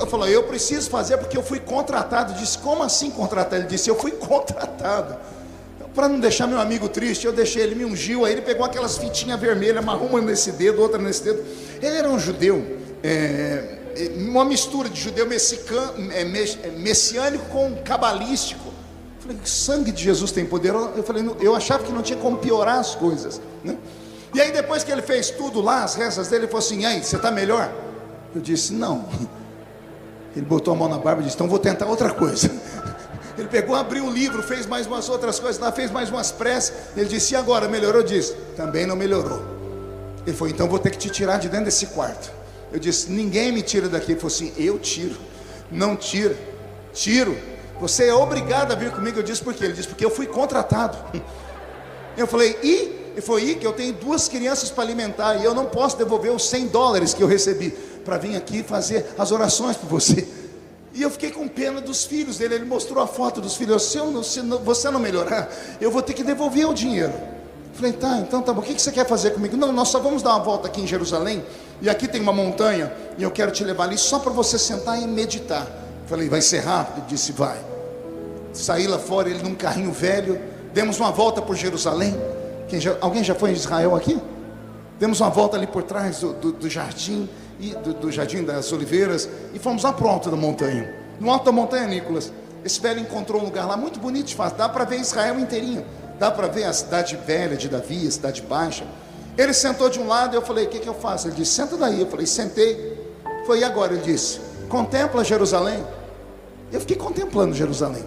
falou: eu preciso fazer porque eu fui contratado. Eu disse: como assim contratado? Ele disse: eu fui contratado. Para não deixar meu amigo triste, eu deixei, ele me ungiu. Aí ele pegou aquelas fitinhas vermelhas, amarrou uma nesse dedo, outra nesse dedo. Ele era um judeu, uma mistura de judeu messiânico com cabalístico. Eu falei: o sangue de Jesus tem poder. Eu falei: eu achava que não tinha como piorar as coisas, né? E aí depois que ele fez tudo lá, as rezas dele, ele falou assim: aí, você está melhor? Eu disse: não. Ele botou a mão na barba e disse: então vou tentar outra coisa. Ele pegou, abriu o livro, fez mais umas outras coisas lá, fez mais umas preces. Ele disse: e agora, melhorou? Eu disse: também não melhorou. Ele falou: então vou ter que te tirar de dentro desse quarto. Eu disse: ninguém me tira daqui. Ele falou assim: eu tiro. Não tira. Tiro. Você é obrigado a vir comigo. Eu disse: por quê? Ele disse: porque eu fui contratado. Eu falei: e? Ele falou: que eu tenho 2 crianças para alimentar e eu não posso devolver os $100 que eu recebi para vir aqui fazer as orações por você. E eu fiquei com pena dos filhos dele. Ele mostrou a foto dos filhos. Se você não melhorar, eu vou ter que devolver o dinheiro. Eu falei: tá, então tá bom. O que você quer fazer comigo? Não, nós só vamos dar uma volta aqui em Jerusalém, e aqui tem uma montanha, e eu quero te levar ali só para você sentar e meditar. Eu falei: vai ser rápido? Ele disse: vai. Saí lá fora, ele num carrinho velho. Demos uma volta por Jerusalém. Alguém já foi em Israel aqui? Demos uma volta ali por trás do jardim, do Jardim das Oliveiras, e fomos lá pro alto da montanha. No alto da montanha, Nicolas, esse velho encontrou um lugar lá muito bonito de fato. Dá para ver Israel inteirinho. Dá para ver a cidade velha de Davi, a cidade baixa. Ele sentou de um lado e eu falei: o que eu faço? Ele disse: senta daí. Eu falei: sentei. Foi: e agora? Ele disse: contempla Jerusalém. Eu fiquei contemplando Jerusalém.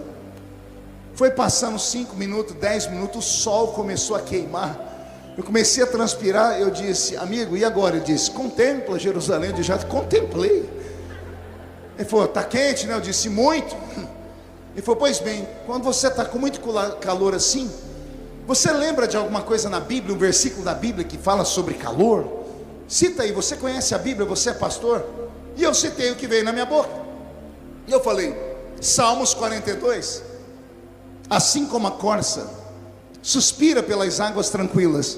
Foi passando 5 minutos, 10 minutos, o sol começou a queimar. Eu comecei a transpirar. Eu disse: amigo, e agora? Ele disse: contempla Jerusalém. Eu disse: já contemplei. Ele falou: está quente, né? Eu disse: muito. Ele falou: pois bem, quando você está com muito calor assim, você lembra de alguma coisa na Bíblia, um versículo da Bíblia que fala sobre calor? Cita aí. Você conhece a Bíblia? Você é pastor? E eu citei o que veio na minha boca. E eu falei: Salmos 42. Assim como a corça suspira pelas águas tranquilas,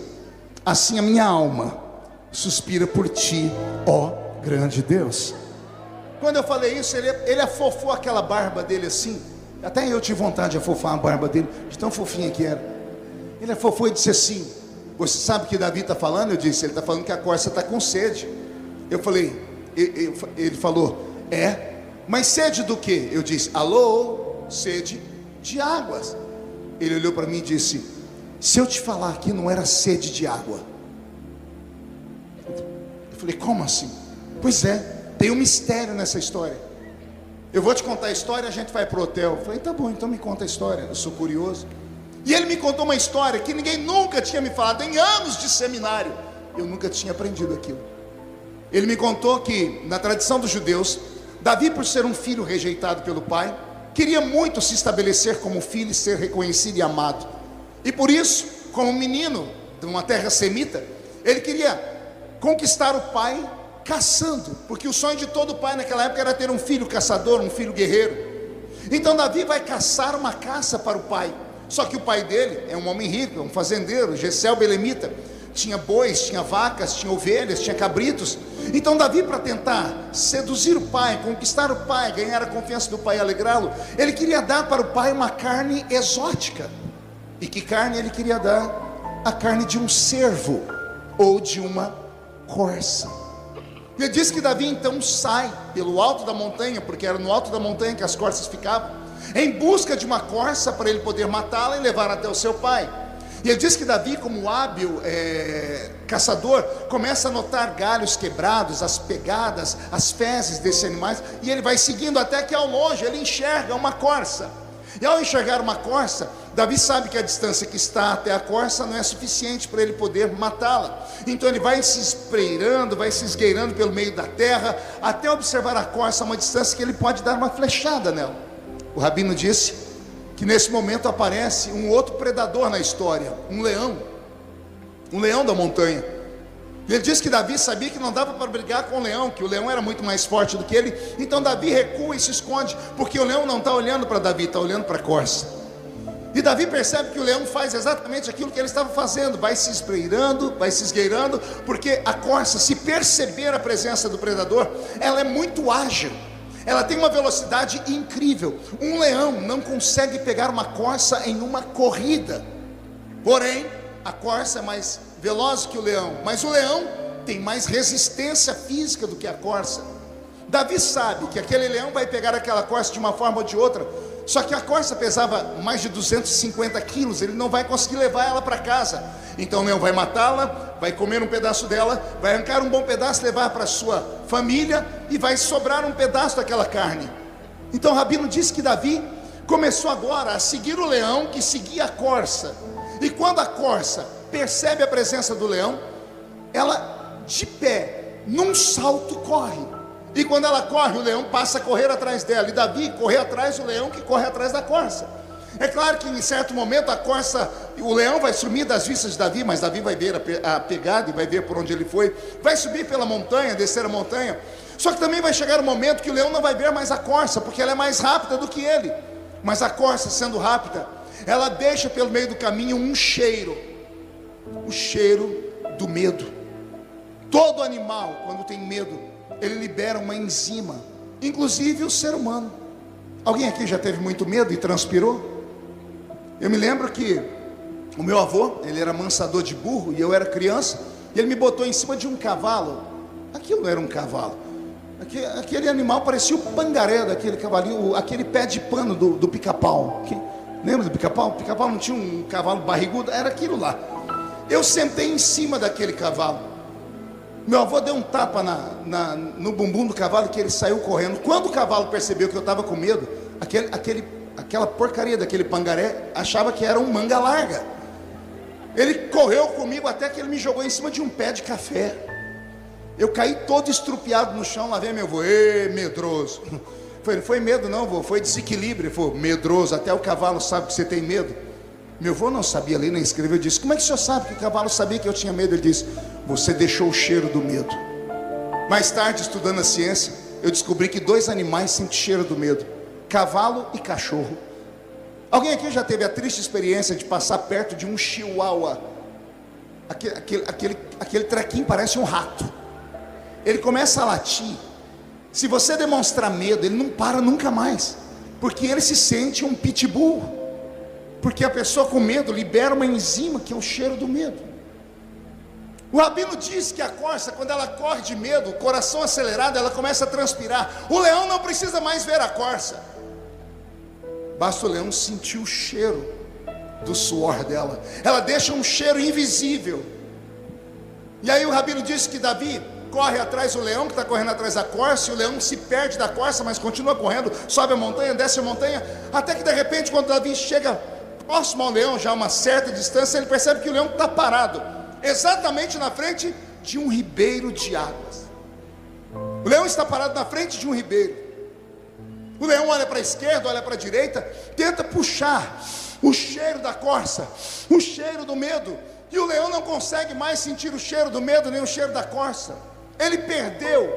assim a minha alma suspira por ti, ó grande Deus. Quando eu falei isso, ele afofou aquela barba dele assim. Até eu tive vontade de afofar a barba dele, de tão fofinha que era. Ele afofou e disse assim: você sabe o que Davi está falando? Eu disse: ele está falando que a corça está com sede. Eu falei, ele falou: é, mas sede do que? Eu disse: alô, sede de águas. Ele olhou para mim e disse: se eu te falar que não era sede de água. Eu falei: como assim? Pois é, tem um mistério nessa história. Eu vou te contar a história, a gente vai para o hotel. Eu falei: tá bom, então me conta a história, eu sou curioso. E ele me contou uma história que ninguém nunca tinha me falado. Em anos de seminário, eu nunca tinha aprendido aquilo. Ele me contou que na tradição dos judeus, Davi, por ser um filho rejeitado pelo pai, queria muito se estabelecer como filho e ser reconhecido e amado. E por isso, como menino de uma terra semita, ele queria conquistar o pai caçando, porque o sonho de todo pai naquela época era ter um filho caçador, um filho guerreiro. Então Davi vai caçar uma caça para o pai. Só que o pai dele é um homem rico, é um fazendeiro, Jessé belemita. Tinha bois, tinha vacas, tinha ovelhas, tinha cabritos. Então Davi, para tentar seduzir o pai, conquistar o pai, ganhar a confiança do pai e alegrá-lo, ele queria dar para o pai uma carne exótica. E que carne ele queria dar? A carne de um cervo ou de uma corça. Ele diz que Davi então sai pelo alto da montanha, porque era no alto da montanha que as corças ficavam, em busca de uma corça para ele poder matá-la e levar até o seu pai. E ele diz que Davi, como hábil caçador, começa a notar galhos quebrados, as pegadas, as fezes desses animais, e ele vai seguindo até que ao longe ele enxerga uma corça. E ao enxergar uma corça, Davi sabe que a distância que está até a corça não é suficiente para ele poder matá-la. Então ele vai se espreirando, vai se esgueirando pelo meio da terra, até observar a corça a uma distância que ele pode dar uma flechada nela. O rabino disse que nesse momento aparece um outro predador na história, um leão da montanha. Ele diz que Davi sabia que não dava para brigar com o leão, que o leão era muito mais forte do que ele. Então Davi recua e se esconde, porque o leão não está olhando para Davi, está olhando para a corça. E Davi percebe que o leão faz exatamente aquilo que ele estava fazendo, vai se esgueirando, porque a corça, se perceber a presença do predador, ela é muito ágil, ela tem uma velocidade incrível. Um leão não consegue pegar uma corça em uma corrida, porém a corça é mais veloz que o leão, mas o leão tem mais resistência física do que a corça. Davi sabe que aquele leão vai pegar aquela corça de uma forma ou de outra, só que a corça pesava mais de 250 quilos, ele não vai conseguir levar ela para casa. Então o leão vai matá-la, vai comer um pedaço dela, vai arrancar um bom pedaço, levar para sua família, e vai sobrar um pedaço daquela carne. Então o rabino disse que Davi começou agora a seguir o leão que seguia a corça. E quando a corça percebe a presença do leão, ela de pé, num salto, corre. E quando ela corre, o leão passa a correr atrás dela, e Davi corre atrás do leão que corre atrás da corça. É claro que em certo momento a corça, o leão vai sumir das vistas de Davi, mas Davi vai ver a pegada e vai ver por onde ele foi, vai subir pela montanha, descer a montanha. Só que também vai chegar um momento que o leão não vai ver mais a corça, porque ela é mais rápida do que ele. Mas a corça, sendo rápida, ela deixa pelo meio do caminho um cheiro, o cheiro do medo. Todo animal, quando tem medo, ele libera uma enzima, inclusive o ser humano. Alguém aqui já teve muito medo e transpirou? Eu me lembro que o meu avô, ele era mansador de burro, e eu era criança, e ele me botou em cima de um cavalo. Aquilo não era um cavalo, aquele animal parecia o pangaré daquele cavalinho, aquele pé de pano do pica-pau. Lembra do pica-pau? O pica-pau não tinha um cavalo barrigudo, era aquilo lá. Eu sentei em cima daquele cavalo. Meu avô deu um tapa no bumbum do cavalo, que ele saiu correndo. Quando o cavalo percebeu que eu estava com medo, aquela porcaria daquele pangaré achava que era um manga larga. Ele correu comigo até que ele me jogou em cima de um pé de café. Eu caí todo estrupiado no chão. Lá vem meu avô: "Ê, medroso." Não foi medo não, vô, foi desequilíbrio. Ele falou: "Medroso, até o cavalo sabe que você tem medo." Meu avô não sabia ler nem escrever. Eu disse: "Como é que o senhor sabe que o cavalo sabia que eu tinha medo?" Ele disse: "Você deixou o cheiro do medo." Mais tarde, estudando a ciência, eu descobri que 2 animais sentem cheiro do medo: cavalo e cachorro. Alguém aqui já teve a triste experiência de passar perto de um chihuahua? Aquele trequinho parece um rato. Ele começa a latir. Se você demonstrar medo, ele não para nunca mais, porque ele se sente um pitbull. Porque a pessoa com medo libera uma enzima que é o cheiro do medo. O rabino diz que a corça, quando ela corre de medo, o coração acelerado, ela começa a transpirar. O leão não precisa mais ver a corça, basta o leão sentir o cheiro do suor dela. Ela deixa um cheiro invisível. E aí o rabino diz que Davi corre atrás do leão, que está correndo atrás da corça, e o leão se perde da corça, mas continua correndo, sobe a montanha, desce a montanha, até que de repente, quando Davi chega próximo ao leão, já a uma certa distância, ele percebe que o leão está parado, exatamente na frente de um ribeiro de águas. O leão está parado na frente de um ribeiro. O leão olha para a esquerda, olha para a direita, tenta puxar o cheiro da corça, o cheiro do medo, e o leão não consegue mais sentir o cheiro do medo, nem o cheiro da corça. Ele perdeu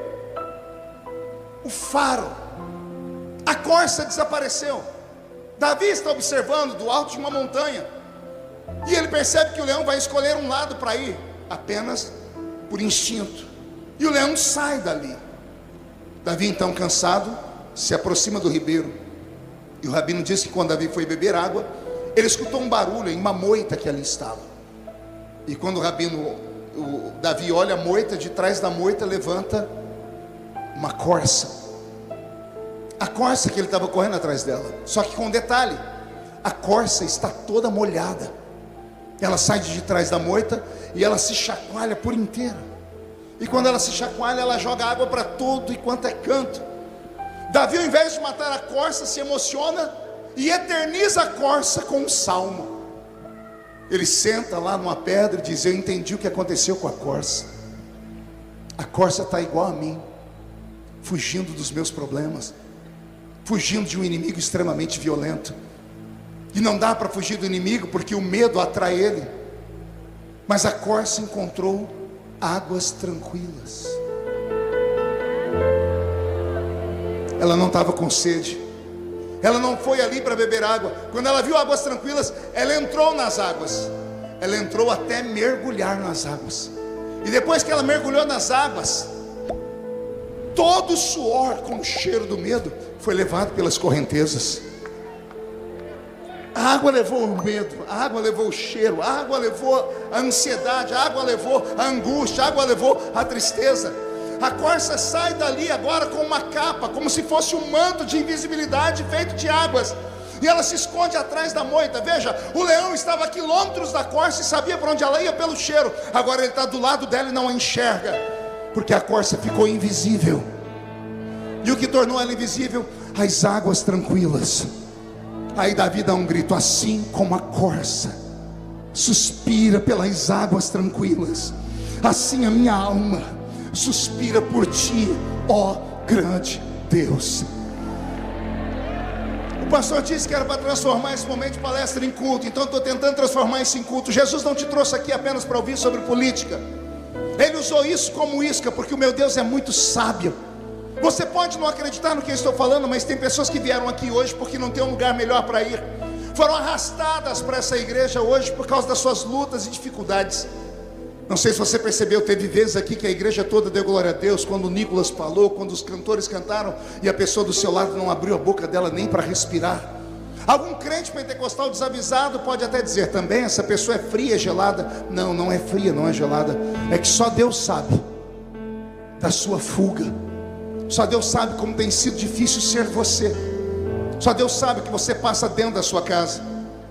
o faro, a corça desapareceu. Davi está observando do alto de uma montanha, e ele percebe que o leão vai escolher um lado para ir, apenas por instinto, e o leão sai dali. Davi, então cansado, se aproxima do ribeiro, e o rabino diz que quando Davi foi beber água, ele escutou um barulho em uma moita que ali estava. E quando o Davi olha a moita, de trás da moita levanta uma corça. A corça que ele estava correndo atrás dela. Só que com um detalhe: a corça está toda molhada. Ela sai de trás da moita e ela se chacoalha por inteira. E quando ela se chacoalha, ela joga água para todo e quanto é canto. Davi, ao invés de matar a corça, se emociona e eterniza a corça com um salmo. Ele senta lá numa pedra e diz: "Eu entendi o que aconteceu com a corça. A corça está igual a mim, fugindo dos meus problemas, fugindo de um inimigo extremamente violento. E não dá para fugir do inimigo porque o medo atrai ele. Mas a corça encontrou águas tranquilas. Ela não estava com sede, ela não foi ali para beber água. Quando ela viu águas tranquilas, ela entrou nas águas. Ela entrou até mergulhar nas águas. E depois que ela mergulhou nas águas, todo o suor com o cheiro do medo foi levado pelas correntezas. A água levou o medo, a água levou o cheiro, a água levou a ansiedade, a água levou a angústia, a água levou a tristeza. A corça sai dali agora com uma capa, como se fosse um manto de invisibilidade feito de águas, e ela se esconde atrás da moita. Veja, o leão estava a quilômetros da corça e sabia para onde ela ia pelo cheiro. Agora ele está do lado dela e não a enxerga, porque a corça ficou invisível. E o que tornou ela invisível? As águas tranquilas. Aí Davi dá um grito: assim como a corça suspira pelas águas tranquilas, assim a minha alma suspira por ti, ó grande Deus. O pastor disse que era para transformar esse momento de palestra em culto, então eu estou tentando transformar isso em culto. Jesus não te trouxe aqui apenas para ouvir sobre política. Ele usou isso como isca, porque o meu Deus é muito sábio. Você pode não acreditar no que eu estou falando, mas tem pessoas que vieram aqui hoje porque não tem um lugar melhor para ir. Foram arrastadas para essa igreja hoje por causa das suas lutas e dificuldades. Não sei se você percebeu, teve vezes aqui que a igreja toda deu glória a Deus, quando o Nicolas falou, quando os cantores cantaram, e a pessoa do seu lado não abriu a boca dela nem para respirar. Algum crente pentecostal desavisado pode até dizer também: essa pessoa é fria, gelada. Não, não é fria, não é gelada. É que só Deus sabe da sua fuga. Só Deus sabe como tem sido difícil ser você. Só Deus sabe o que você passa dentro da sua casa.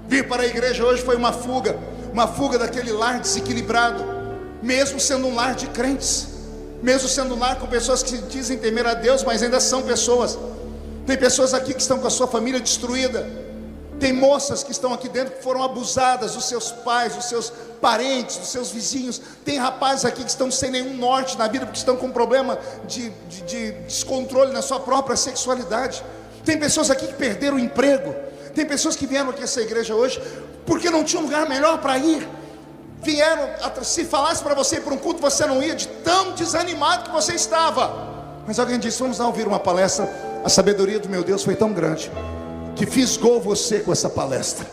Vir para a igreja hoje foi uma fuga daquele lar desequilibrado, mesmo sendo um lar de crentes, mesmo sendo um lar com pessoas que dizem temer a Deus, mas ainda são pessoas. Tem pessoas aqui que estão com a sua família destruída. Tem moças que estão aqui dentro que foram abusadas dos seus pais, dos seus parentes, dos seus vizinhos. Tem rapazes aqui que estão sem nenhum norte na vida, porque estão com problema de descontrole na sua própria sexualidade. Tem pessoas aqui que perderam o emprego. Tem pessoas que vieram aqui a essa igreja hoje porque não tinha um lugar melhor para ir. Vieram, se falasse para você ir para um culto, você não ia, de tão desanimado que você estava. Mas alguém disse: vamos lá ouvir uma palestra. A sabedoria do meu Deus foi tão grande que fisgou você com essa palestra.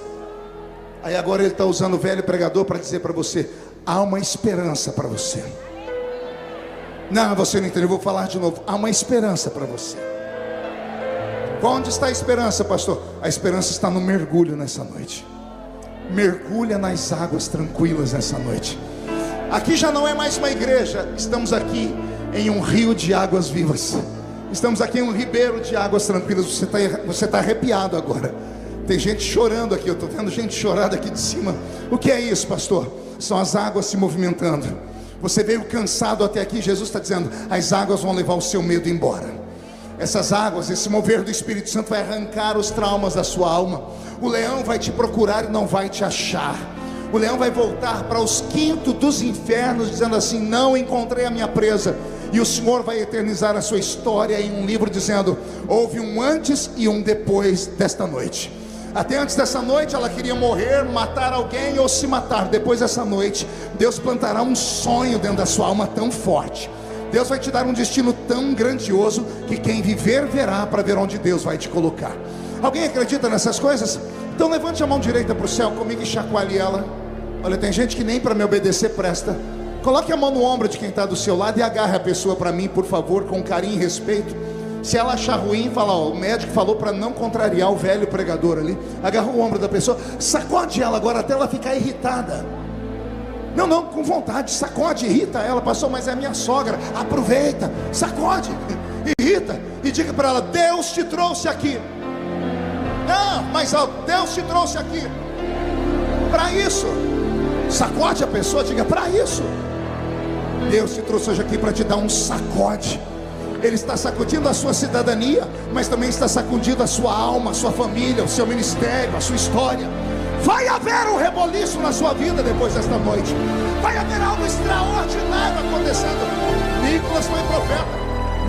Aí agora ele está usando o velho pregador para dizer para você: há uma esperança para você. Não, você não entendeu, eu vou falar de novo. Há uma esperança para você. Onde está a esperança, pastor? A esperança está no mergulho nessa noite. Mergulha nas águas tranquilas nessa noite. Aqui já não é mais uma igreja, estamos aqui em um rio de águas vivas. Estamos aqui em um ribeiro de águas tranquilas. Você está arrepiado agora. Tem gente chorando aqui, eu estou vendo gente chorar daqui de cima. O que é isso, pastor? São as águas se movimentando. Você veio cansado até aqui, Jesus está dizendo: as águas vão levar o seu medo embora. Essas águas, esse mover do Espírito Santo vai arrancar os traumas da sua alma. O leão vai te procurar e não vai te achar. O leão vai voltar para os quintos dos infernos dizendo assim: não encontrei a minha presa. E o Senhor vai eternizar a sua história em um livro dizendo: houve um antes e um depois desta noite. Até antes dessa noite ela queria morrer, matar alguém ou se matar. Depois dessa noite Deus plantará um sonho dentro da sua alma tão forte. Deus vai te dar um destino tão grandioso que quem viver verá para ver onde Deus vai te colocar. Alguém acredita nessas coisas? Então levante a mão direita para o céu comigo e chacoalhe ela. Olha, tem gente que nem para me obedecer presta. Coloque a mão no ombro de quem está do seu lado e agarre a pessoa para mim, por favor, com carinho e respeito. Se ela achar ruim, fala: ó, o médico falou para não contrariar o velho pregador ali. Agarra o ombro da pessoa, sacode ela agora até ela ficar irritada. Não, com vontade, sacode, irrita ela. Pastor, mas é minha sogra. Aproveita, sacode, irrita e diga para ela: Deus te trouxe aqui. Não, mais alto: Deus te trouxe aqui para isso. Sacode a pessoa, diga: para isso. Deus te trouxe hoje aqui para te dar um sacode. Ele está sacudindo a sua cidadania, mas também está sacudindo a sua alma, a sua família, o seu ministério, a sua história. Vai haver um reboliço na sua vida depois desta noite. Vai haver algo extraordinário acontecendo. Nicolas foi profeta.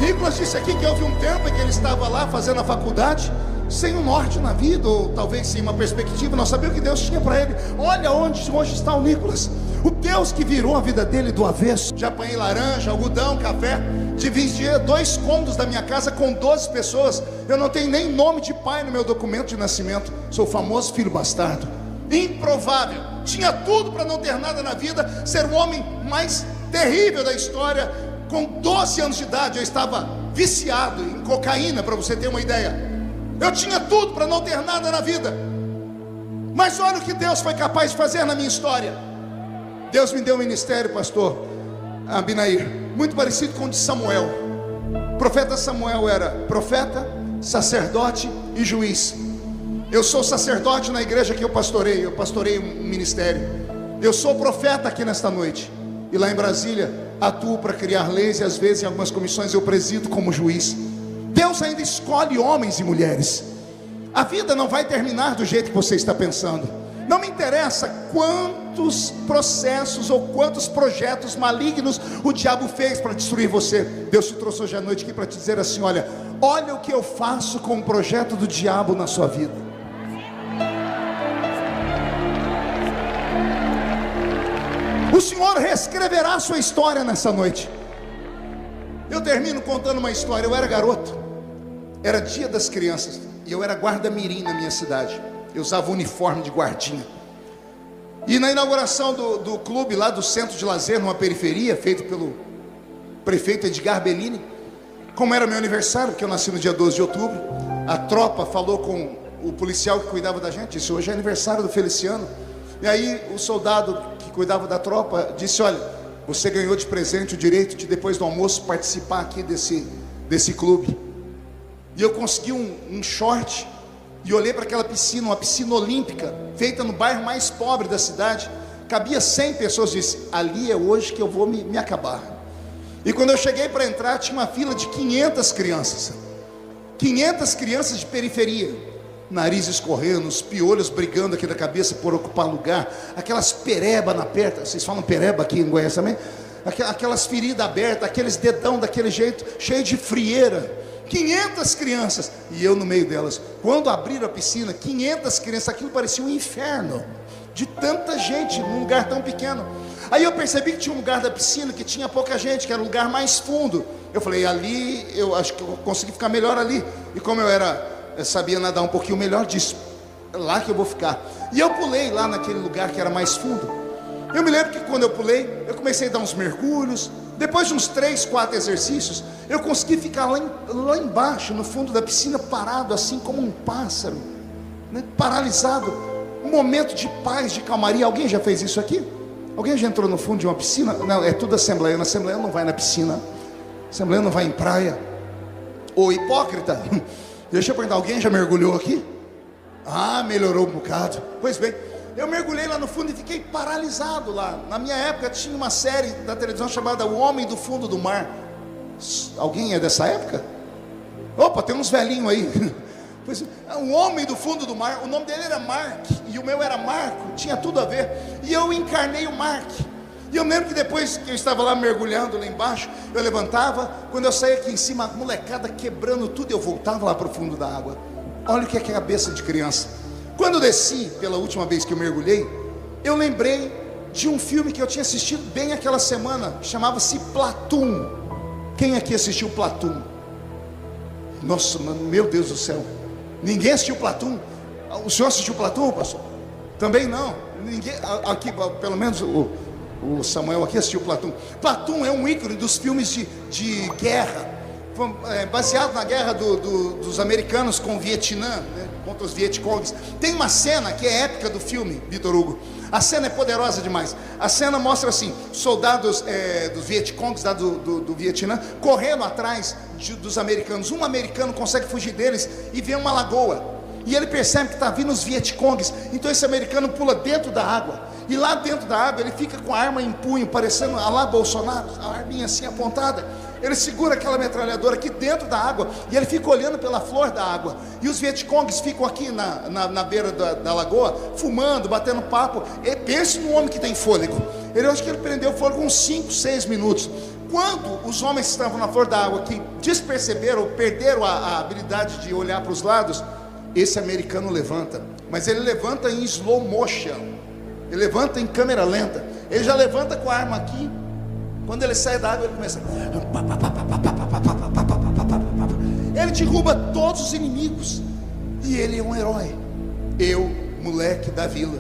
Nicolas disse aqui que houve um tempo em que ele estava lá fazendo a faculdade, sem um norte na vida, ou talvez sem uma perspectiva, não sabia o que Deus tinha para ele. Olha onde hoje está o Nicolas. O Deus que virou a vida dele do avesso. Já apanhei laranja, algodão, café. Dividi 2 cômodos da minha casa com 12 pessoas. Eu não tenho nem nome de pai no meu documento de nascimento. Sou o famoso filho bastardo. Improvável. Tinha tudo para não ter nada na vida. Ser o homem mais terrível da história. Com 12 anos de idade eu estava viciado em cocaína, para você ter uma ideia. Eu tinha tudo para não ter nada na vida. Mas olha o que Deus foi capaz de fazer na minha história. Deus me deu um ministério, pastor Abinair, muito parecido com o de Samuel. O profeta Samuel era profeta, sacerdote e juiz. Eu sou sacerdote na igreja que eu pastorei um ministério. Eu sou profeta aqui nesta noite. E lá em Brasília, atuo para criar leis e às vezes em algumas comissões eu presido como juiz. Deus ainda escolhe homens e mulheres. A vida não vai terminar do jeito que você está pensando. Não me interessa quantos processos ou quantos projetos malignos o diabo fez para destruir você. Deus te trouxe hoje à noite aqui para te dizer assim: olha o que eu faço com o projeto do diabo na sua vida. O Senhor reescreverá a sua história nessa noite. Eu termino contando uma história. Eu era garoto, era dia das crianças, e eu era guarda-mirim na minha cidade. Eu usava uniforme de guardinha. E na inauguração do clube lá do centro de lazer, numa periferia, feito pelo prefeito Edgar Bellini, como era meu aniversário, porque eu nasci no dia 12 de outubro, a tropa falou com o policial que cuidava da gente, disse: hoje é aniversário do Feliciano. E aí o soldado que cuidava da tropa disse: olha, você ganhou de presente o direito de depois do almoço participar aqui desse clube. E eu consegui um short e olhei para aquela piscina, uma piscina olímpica, feita no bairro mais pobre da cidade. Cabia 100 pessoas, disse: ali é hoje que eu vou me acabar. E quando eu cheguei para entrar, tinha uma fila de 500 crianças. 500 crianças de periferia, nariz escorrendo, os piolhos brigando aqui da cabeça por ocupar lugar, aquelas pereba na perna, vocês falam pereba aqui em Goiás também? Aquelas feridas abertas, aqueles dedão daquele jeito, cheio de frieira. 500 crianças, e eu no meio delas. Quando abriram a piscina, 500 crianças, aquilo parecia um inferno, de tanta gente, num lugar tão pequeno. Aí eu percebi que tinha um lugar da piscina que tinha pouca gente, que era o lugar mais fundo. Eu falei: ali, eu acho que eu consegui ficar melhor ali. E como eu sabia nadar um pouquinho melhor, disse: lá que eu vou ficar. E eu pulei lá naquele lugar que era mais fundo. Eu me lembro que quando eu pulei, eu comecei a dar uns mergulhos. Depois de uns 3, 4 exercícios, eu consegui ficar lá embaixo, no fundo da piscina, parado assim como um pássaro, né? Paralisado. Um momento de paz, de calmaria. Alguém já fez isso aqui? Alguém já entrou no fundo de uma piscina? Não, é tudo assembleia. Na assembleia não vai na piscina, assembleia não vai em praia. Ô hipócrita, deixa eu perguntar, alguém já mergulhou aqui? Ah, melhorou um bocado. Pois bem, eu mergulhei lá no fundo e fiquei paralisado lá. Na minha época tinha uma série da televisão chamada O Homem do Fundo do Mar. Alguém é dessa época? Opa, tem uns velhinhos aí. Pois, O Homem do Fundo do Mar. O nome dele era Mark e o meu era Marco. Tinha tudo a ver. E eu encarnei o Mark. E eu lembro que depois que eu estava lá mergulhando lá embaixo, eu levantava. Quando eu saía aqui em cima, a molecada quebrando tudo, eu voltava lá para o fundo da água. Olha o que é cabeça de criança. Quando eu desci, pela última vez que eu mergulhei, eu lembrei de um filme que eu tinha assistido bem aquela semana, chamava-se Platoon. Quem aqui assistiu Platoon? Nossa, meu Deus do céu, ninguém assistiu Platoon? O senhor assistiu Platoon, pastor? Também não. Ninguém, aqui, pelo menos o Samuel aqui assistiu Platoon. Platoon é um ícone dos filmes de guerra, baseado na guerra dos americanos com o Vietnã, né, contra os Vietcongs. Tem uma cena que é épica do filme, Vitor Hugo. A cena é poderosa demais. A cena mostra assim, soldados dos Vietcongs lá do Vietnã, correndo atrás dos americanos. Um americano consegue fugir deles e vê uma lagoa, e ele percebe que está vindo os Vietcongs. Então esse americano pula dentro da água, e lá dentro da água ele fica com a arma em punho, parecendo a lá Bolsonaro, a arminha assim apontada. Ele segura aquela metralhadora aqui dentro da água, e ele fica olhando pela flor da água. E os Vietcongs ficam aqui na beira da lagoa, fumando, batendo papo. E pense num homem que tem fôlego. Eu acho que ele prendeu o fôlego uns 5, 6 minutos. Quando os homens que estavam na flor da água, que desperceberam, perderam a habilidade de olhar para os lados, esse americano levanta. Mas ele levanta em slow motion. Ele levanta em câmera lenta. Ele já levanta com a arma aqui. Quando ele sai da água, ele começa. Ele derruba todos os inimigos. E ele é um herói. Eu, moleque da vila,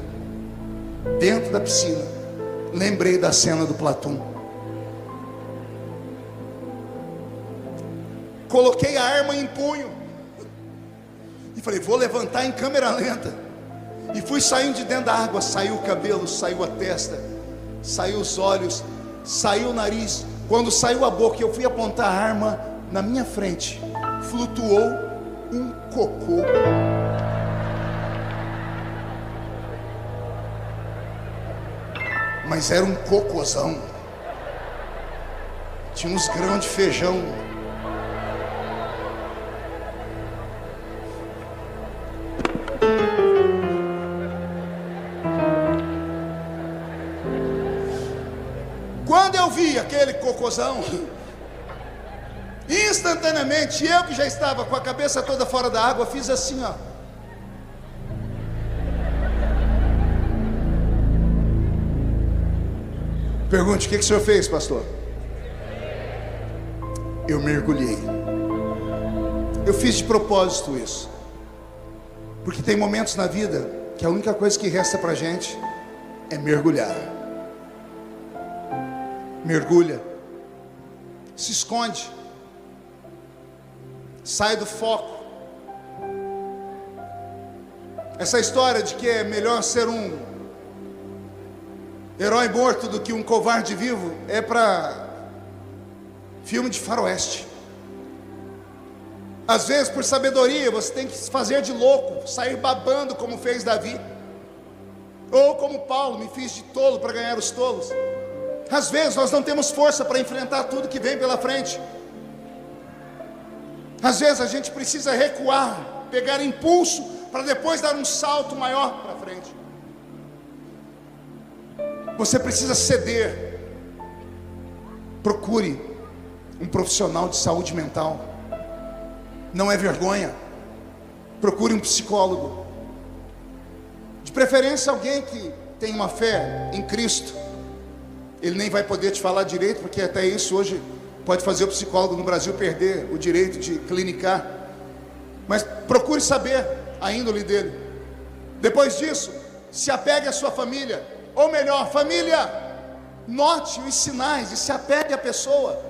dentro da piscina, lembrei da cena do Platum. Coloquei a arma em punho e falei, vou levantar em câmera lenta. E fui saindo de dentro da água. Saiu o cabelo, saiu a testa, saiu os olhos, saiu o nariz. Quando saiu a boca, eu fui apontar a arma. Na minha frente flutuou um cocô. Mas era um cocôzão. Tinha uns grãos de feijão. Quando eu vi aquele cocôzão, instantaneamente, eu que já estava com a cabeça toda fora da água, fiz assim, ó. Pergunte, o que o senhor fez, pastor? Eu mergulhei. Eu fiz de propósito isso. Porque tem momentos na vida que a única coisa que resta pra gente é mergulhar. Mergulha. Se esconde. Sai do foco. Essa história de que é melhor ser um herói morto do que um covarde vivo é para filme de faroeste. Às vezes, por sabedoria, você tem que se fazer de louco, sair babando como fez Davi, ou como Paulo, me fiz de tolo para ganhar os tolos. Às vezes nós não temos força para enfrentar tudo que vem pela frente. Às vezes a gente precisa recuar, pegar impulso, para depois dar um salto maior para frente. Você precisa ceder. Procure um profissional de saúde mental. Não é vergonha. Procure um psicólogo. De preferência alguém que tem uma fé em Cristo. Ele nem vai poder te falar direito, porque até isso hoje pode fazer o psicólogo no Brasil perder o direito de clinicar. Mas procure saber a índole dele. Depois disso, se apegue à sua família. Ou melhor, família, note os sinais e se apegue à pessoa.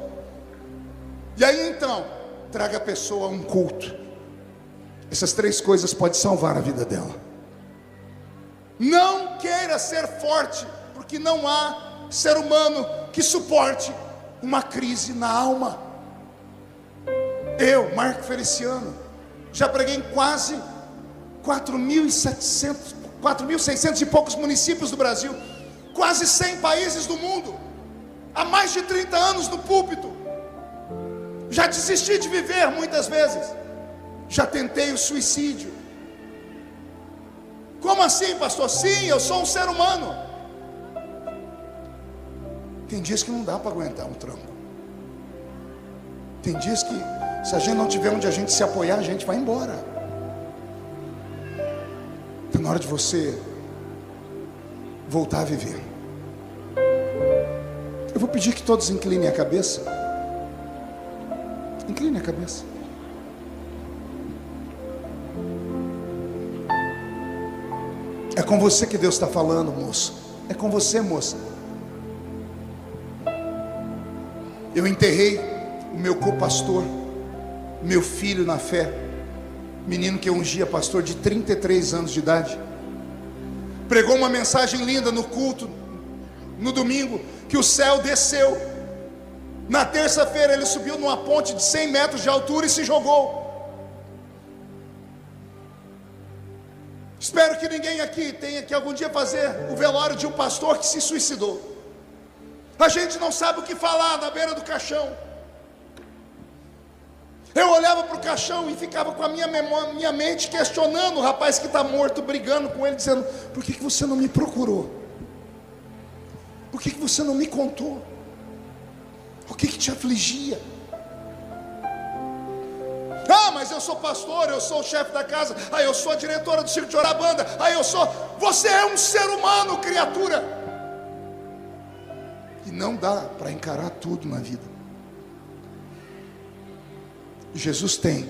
E aí então, traga a pessoa a um culto. Essas 3 coisas podem salvar a vida dela. Não queira ser forte, porque não há ser humano que suporte uma crise na alma. Eu, Marco Feliciano, já preguei em quase 4.600 e poucos municípios do Brasil, quase 100 países do mundo, há mais de 30 anos no púlpito. Já desisti de viver muitas vezes, já tentei o suicídio. Como assim, pastor? Sim, eu sou um ser humano. Tem dias que não dá para aguentar um tranco. Tem dias que, se a gente não tiver onde a gente se apoiar, a gente vai embora. Está na hora de você voltar a viver. Eu vou pedir que todos inclinem a cabeça. Incline a cabeça. É com você que Deus está falando, moço. É com você, moça. Eu enterrei o meu co-pastor, meu filho na fé, menino que eu ungia, pastor de 33 anos de idade. Pregou uma mensagem linda no culto, no domingo, que o céu desceu. Na terça-feira ele subiu numa ponte de 100 metros de altura e se jogou. Espero que ninguém aqui tenha que algum dia fazer o velório de um pastor que se suicidou. A gente não sabe o que falar na beira do caixão. Eu olhava para o caixão e ficava com a minha mente questionando o rapaz que está morto, brigando com ele, dizendo: por que você não me procurou? Por que você não me contou? O que te afligia? Ah, mas eu sou pastor, eu sou o chefe da casa, eu sou a diretora do circo de Orabanda, eu sou... Você é um ser humano, criatura. não dá para encarar tudo na vida. Jesus tem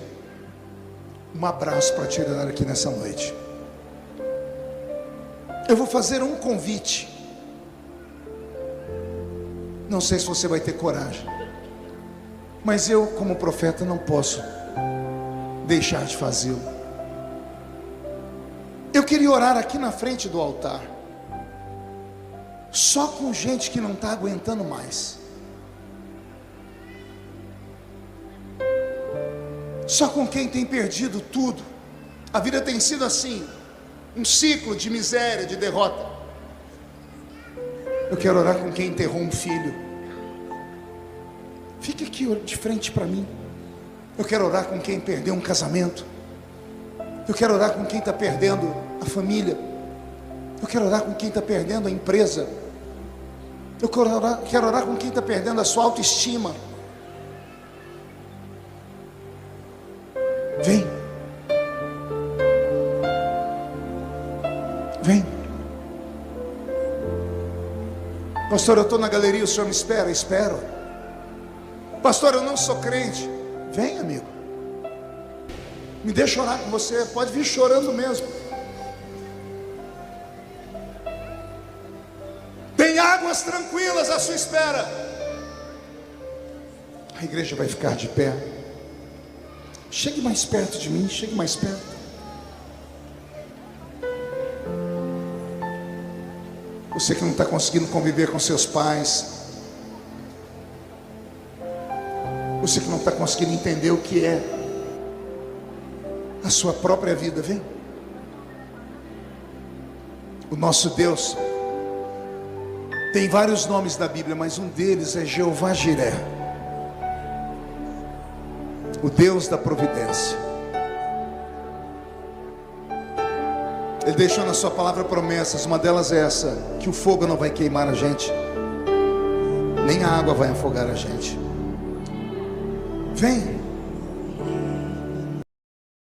um abraço para te dar aqui nessa noite. Eu vou fazer um convite. Não sei se você vai ter coragem, mas eu, como profeta, não posso deixar de fazê-lo. Eu queria orar aqui na frente do altar, só com gente que não está aguentando mais, só com quem tem perdido tudo. A vida tem sido assim, um ciclo de miséria, de derrota. Eu quero orar com quem enterrou um filho. Fique aqui de frente para mim. Eu quero orar com quem perdeu um casamento. Eu quero orar com quem está perdendo a família. Eu quero orar com quem está perdendo a empresa. Eu quero orar com quem está perdendo a sua autoestima. Vem. Vem. Pastor, eu estou na galeria, o senhor me espera? Espero. Pastor, eu não sou crente. Vem, amigo. Me deixa orar com você. Pode vir chorando mesmo. Tem águas tranquilas à sua espera. A igreja vai ficar de pé. Chegue mais perto de mim. Chegue mais perto. Você que não está conseguindo conviver com seus pais. Você que não está conseguindo entender o que é a sua própria vida, vem. O nosso Deus tem vários nomes na Bíblia, mas um deles é Jeová Jiré, o Deus da providência. Ele deixou na sua palavra promessas, uma delas é essa, que o fogo não vai queimar a gente, nem a água vai afogar a gente. Vem.